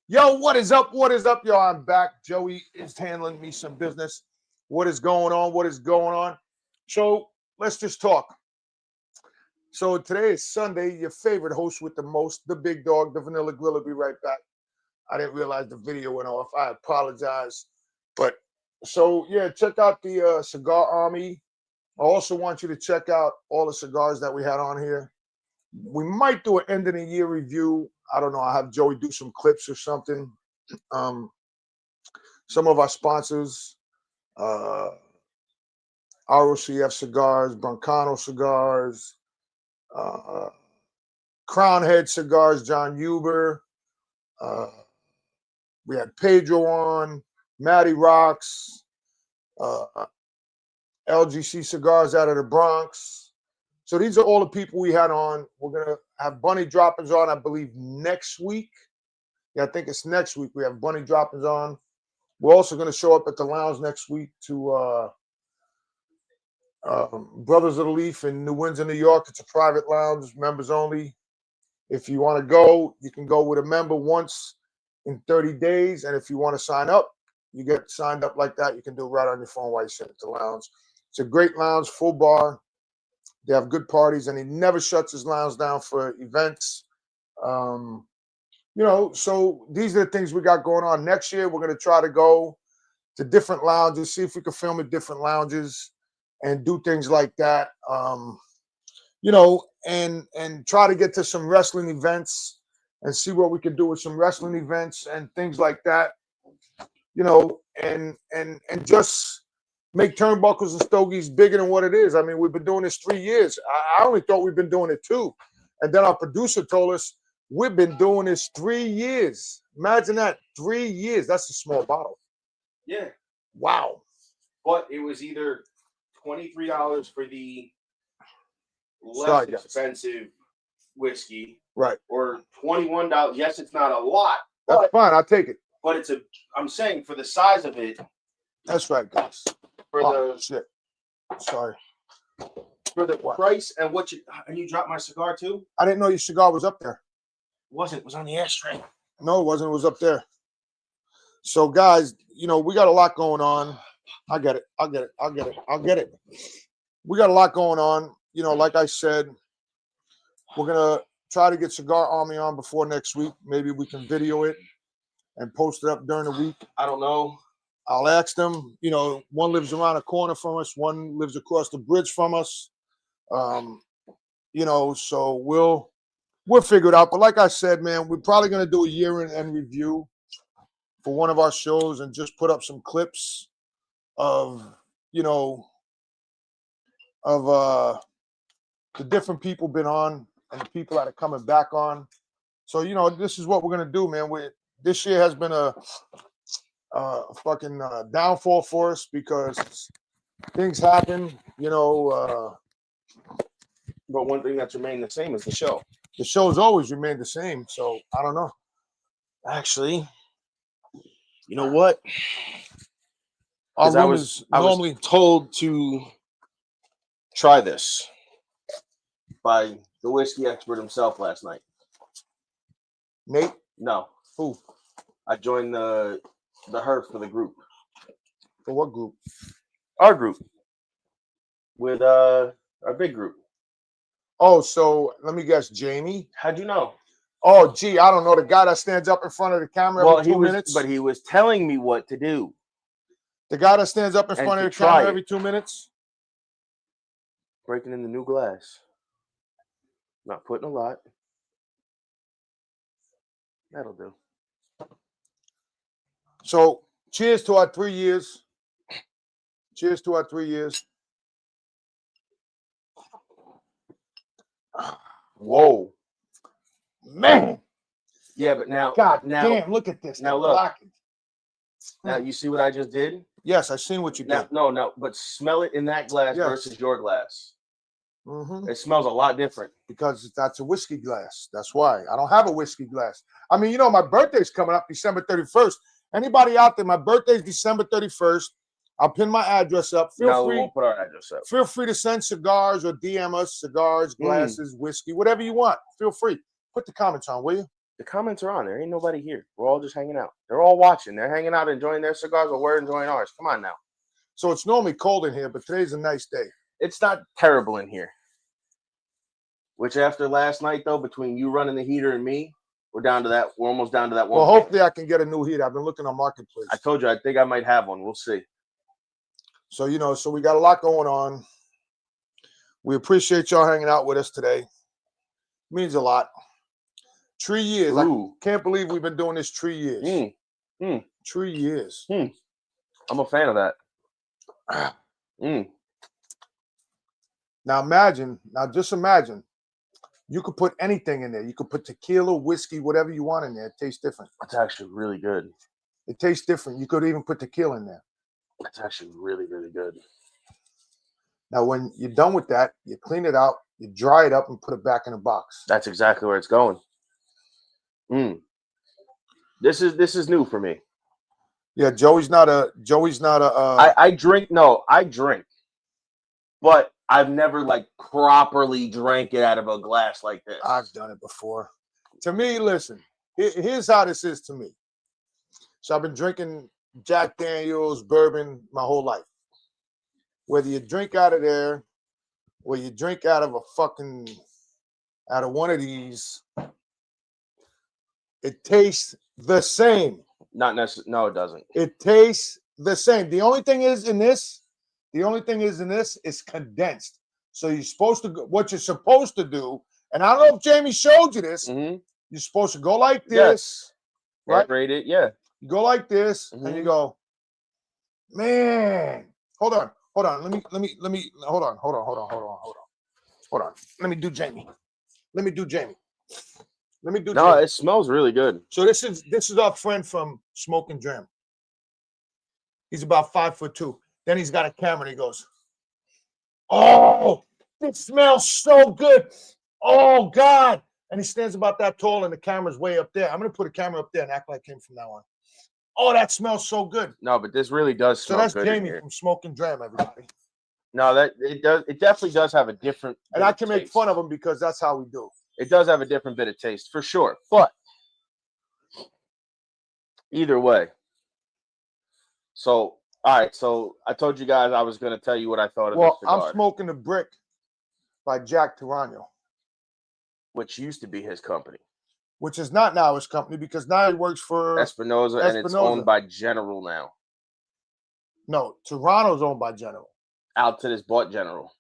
Yo, what is up? What is up, y'all? I'm back. Joey is handling me some business. What is going on? What is going on? So let's just talk. So today is Sunday. Your favorite host with the most, the big dog, the Vanilla Grill, will be right back. I didn't realize the video went off. I apologize. But so, yeah, check out the Cigar Army. I also want you to check out all the cigars that we had on here. We might do an end of the year review. I don't know. I'll have Joey do some clips or something. Some of our sponsors, ROCF Cigars, Broncano Cigars, Crown Head Cigars, John Huber. We had Pedro on, Matty Rocks, LGC Cigars out of the Bronx. So these are all the people we had on. We're going to have Bunny Droppings on, I believe, next week. Yeah, I think it's next week. We have Bunny Droppings on. We're also going to show up at the lounge next week to Brothers of the Leaf in New Windsor, New York. It's a private lounge, members only. If you want to go, you can go with a member once in 30 days. And if you want to sign up, you get signed up like that. You can do it right on your phone while you sit at the lounge. It's a great lounge, full bar. They have good parties, and he never shuts his lounge down for events. So these are the things we got going on. Next year, we're going to try to go to different lounges, see if we can film at different lounges and do things like that. And try to get to some wrestling events and see what we can do with some wrestling events and things like that. And just make Turnbuckles and Stogies bigger than what it is. I mean, we've been doing this 3 years. I only thought we've been doing it 2. And then our producer told us we've been doing this 3 years. Imagine that, 3 years. That's a small bottle. Yeah. Wow. But it was either $23 for the less expensive whiskey, right, or $21. Yes, it's not a lot. That's fine. I'll take it. But I'm saying for the size of it. That's right, guys. For shit. Sorry. For the price and and you dropped my cigar too? I didn't know your cigar was up there. It wasn't. It was on the ashtray. No, it wasn't. It was up there. So, guys, we got a lot going on. I get it. We got a lot going on. Like I said, we're going to try to get Cigar Army on before next week. Maybe we can video it and post it up during the week. I don't know. I'll ask them. One lives around the corner from us. One lives across the bridge from us. So we'll figure it out. But like I said, man, we're probably going to do a year-end review for one of our shows and just put up some clips of the different people been on and the people that are coming back on. So, this is what we're going to do, man. This year has been a fucking downfall for us because things happen, But one thing that's remained the same is the show. The show's always remained the same. So I don't know. Actually, you know what? I was told to try this by the whiskey expert himself last night. Nate? No. Who? I joined the HERF for the group. For what group? Our group. With our big group. Oh, so let me guess, Jamie? How'd you know? Oh, gee, I don't know. The guy that stands up in front of the camera every 2 minutes? But he was telling me what to do. The guy that stands up in front of the camera every 2 minutes? Breaking in the new glass. Not putting a lot. That'll do. So, cheers to our 3 years. Cheers to our 3 years. Whoa. Man. Yeah, but now. Damn, look at this. Now, look. Now, you see what I just did? Yes, I seen what you did. No, but smell it in that glass versus your glass. Mm-hmm. It smells a lot different. Because that's a whiskey glass. That's why. I don't have a whiskey glass. I mean, my birthday's coming up December 31st. Anybody out there, my birthday's December 31st. I'll pin my address up. We won't put our address up. Feel free to send cigars or DM us cigars, glasses, whiskey, whatever you want. Feel free. Put the comments on, will you? The comments are on. There ain't nobody here. We're all just hanging out. They're all watching. They're hanging out, enjoying their cigars while we're enjoying ours. Come on now. So it's normally cold in here, but today's a nice day. It's not terrible in here. Which after last night, though, between you running the heater and me, we're almost down to that one. Well, hopefully I can get a new heater. I've been looking on Marketplace. I told you, I think I might have one. We'll see. So, so we got a lot going on. We appreciate y'all hanging out with us today. It means a lot. 3 years. Ooh. I can't believe we've been doing this 3 years. 3 years. I'm a fan of that. Now just imagine, you could put anything in there. You could put tequila, whiskey, whatever you want in there. It tastes different. It's actually really good. It tastes different. You could even put tequila in there. It's actually really, really good. Now, when you're done with that, you clean it out, you dry it up, and put it back in a box. That's exactly where it's going. This is new for me. Yeah, Joey's not a. I drink. No, I drink, but I've never like properly drank it out of a glass like this. I've done it before. To me, listen. Here's how this is to me. So I've been drinking Jack Daniels, bourbon my whole life. Whether you drink out of there, or you drink out of one of these, it tastes the same. Not necessarily. No, it doesn't. It tastes the same. The only thing is in this is condensed. So what you're supposed to do, and I don't know if Jamie showed you this. Mm-hmm. You're supposed to go like this, right? Rate it, yeah. You go like this, and you go, man. Hold on. Let me. Hold on. Let me do Jamie. No, it smells really good. So this is our friend from Smoke and Dram. He's about 5'2". Then he's got a camera and he goes, "Oh, it smells so good. Oh God." And he stands about that tall and the camera's way up there. I'm gonna put a camera up there and act like him from now on. Oh, that smells so good. No, but this really does smell good. So that's Jamie from Smoke and Dram, everybody. No, it definitely does have a different. And I can make fun of him because that's how we do. It does have a different bit of taste for sure. But either way. So, all right. So I told you guys I was going to tell you what I thought of this cigar. I'm smoking the Brick by Jack Tarano, which used to be his company. Which is not now his company because now he works for Espinosa. And it's owned by General now. No, Tarano's owned by General. Altadis bought General.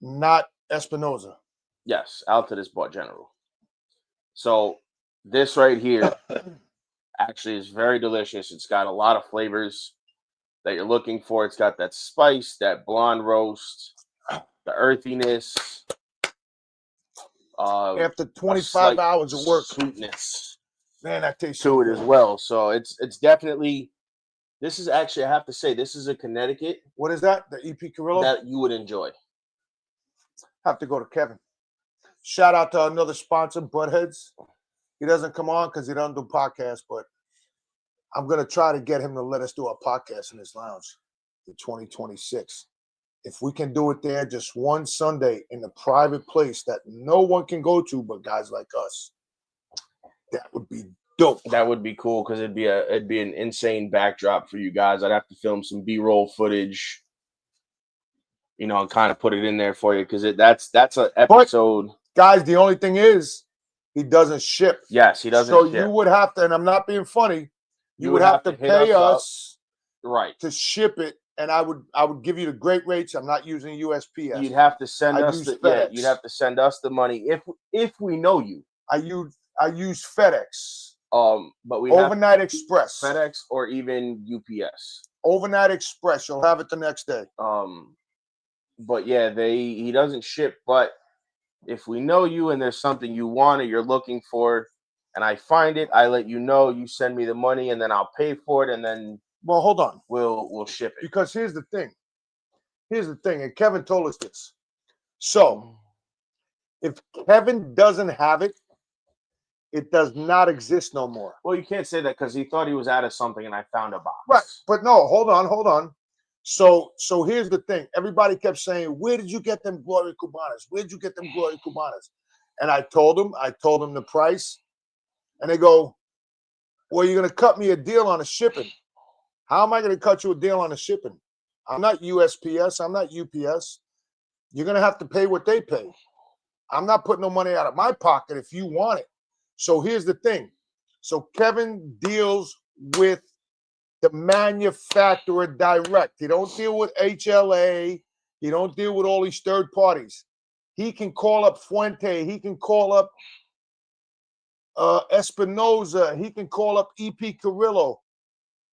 Not Espinosa. Yes, Altadis bought General. So this right here actually is very delicious. It's got a lot of flavors that you're looking for. It's got that spice, that blonde roast, the earthiness. After 25 hours of work, sweetness, man, that tastes to it as well. So it's definitely. This is actually, I have to say, this is a Connecticut. What is that? The EP Carrillo that you would enjoy. Have to go to Kevin. Shout out to another sponsor, Buttheads. He doesn't come on because he doesn't do podcasts, but I'm gonna try to get him to let us do a podcast in his lounge in 2026. If we can do it there just one Sunday in a private place that no one can go to but guys like us, that would be dope. That would be cool because it'd be an insane backdrop for you guys. I'd have to film some B-roll footage, and kind of put it in there for you because that's an episode. But, guys, the only thing is he doesn't ship. Yes, he doesn't ship. So ship. You would have to, and I'm not being funny, you would have to pay us right to ship it. And I would give you the great rates. I'm not using USPS. You'd have to send us you'd have to send us the money if we know you. I use FedEx. But we overnight express. FedEx or even UPS. Overnight express. You'll have it the next day. But yeah, he doesn't ship. But if we know you and there's something you want or you're looking for, and I find it, I let you know. You send me the money, and then I'll pay for it, and then. Well, hold on. We'll ship it. Because here's the thing, and Kevin told us this. So, if Kevin doesn't have it, it does not exist no more. Well, you can't say that because he thought he was out of something, and I found a box. Right, but no, hold on. So here's the thing. Everybody kept saying, "Where did you get them Gloria Cubanas? Where did you get them Gloria Cubanas?" And I told him the price. And they go, well, you're going to cut me a deal on the shipping. How am I going to cut you a deal on the shipping? I'm not USPS. I'm not UPS. You're going to have to pay what they pay. I'm not putting no money out of my pocket if you want it. So here's the thing. So Kevin deals with the manufacturer direct. He don't deal with HLA. He don't deal with all these third parties. He can call up Fuente. He can call up Espinoza. He can call up EP Carrillo.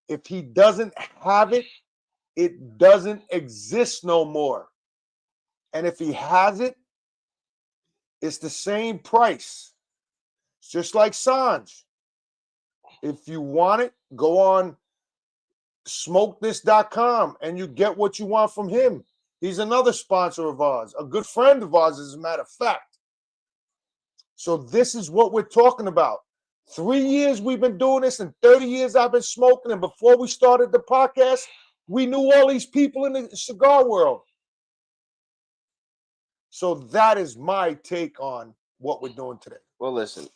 If he doesn't have it, it doesn't exist no more. And if he has it, it's the same price. It's just like Sanj. If you want it, go on smokethis.com and you get what you want from him. He's another sponsor of ours, a good friend of ours, as a matter of fact. So this is what we're talking about. 3 years we've been doing this, and 30 years I've been smoking. And before we started the podcast, we knew all these people in the cigar world. So that is my take on what we're doing today. Well, listen,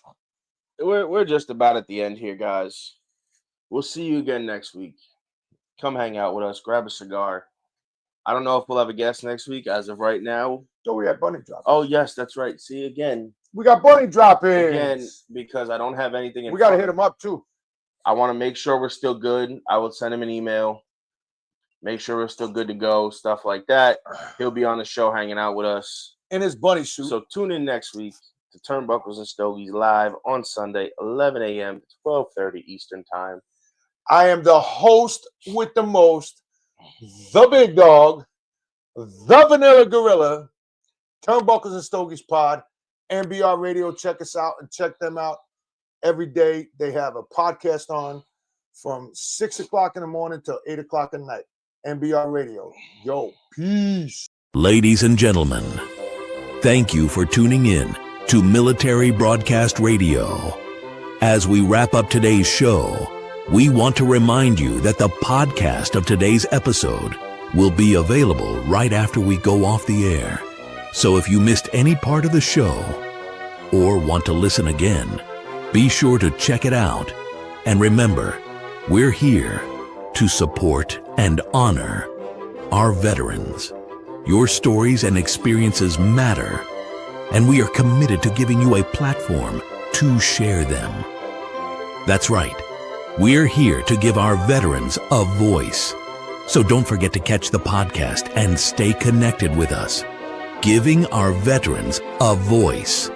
we're just about at the end here, guys. We'll see you again next week. Come hang out with us. Grab a cigar. I don't know if we'll have a guest next week. As of right now. So we had bunny drop. Oh, yes, that's right. See, again. We got bunny drop-ins. Again, because I don't have anything. We got to hit him up, too. I want to make sure we're still good. I will send him an email. Make sure we're still good to go. Stuff like that. He'll be on the show hanging out with us. In his bunny suit. So tune in next week to Turnbuckles and Stogies live on Sunday, 11 a.m. to 12:30 Eastern Time. I am the host with the most, the big dog, the vanilla gorilla, Turnbuckles and Stogies Pod, MBR Radio. Check us out and check them out every day. They have a podcast on from 6 o'clock in the morning till 8 o'clock at night. MBR Radio. Yo, peace. Ladies and gentlemen, thank you for tuning in to Military Broadcast Radio. As we wrap up today's show, we want to remind you that the podcast of today's episode will be available right after we go off the air. So if you missed any part of the show or want to listen again, be sure to check it out. And remember, we're here to support and honor our veterans. Your stories and experiences matter, and we are committed to giving you a platform to share them. That's right. We're here to give our veterans a voice. So don't forget to catch the podcast and stay connected with us. Giving our veterans a voice.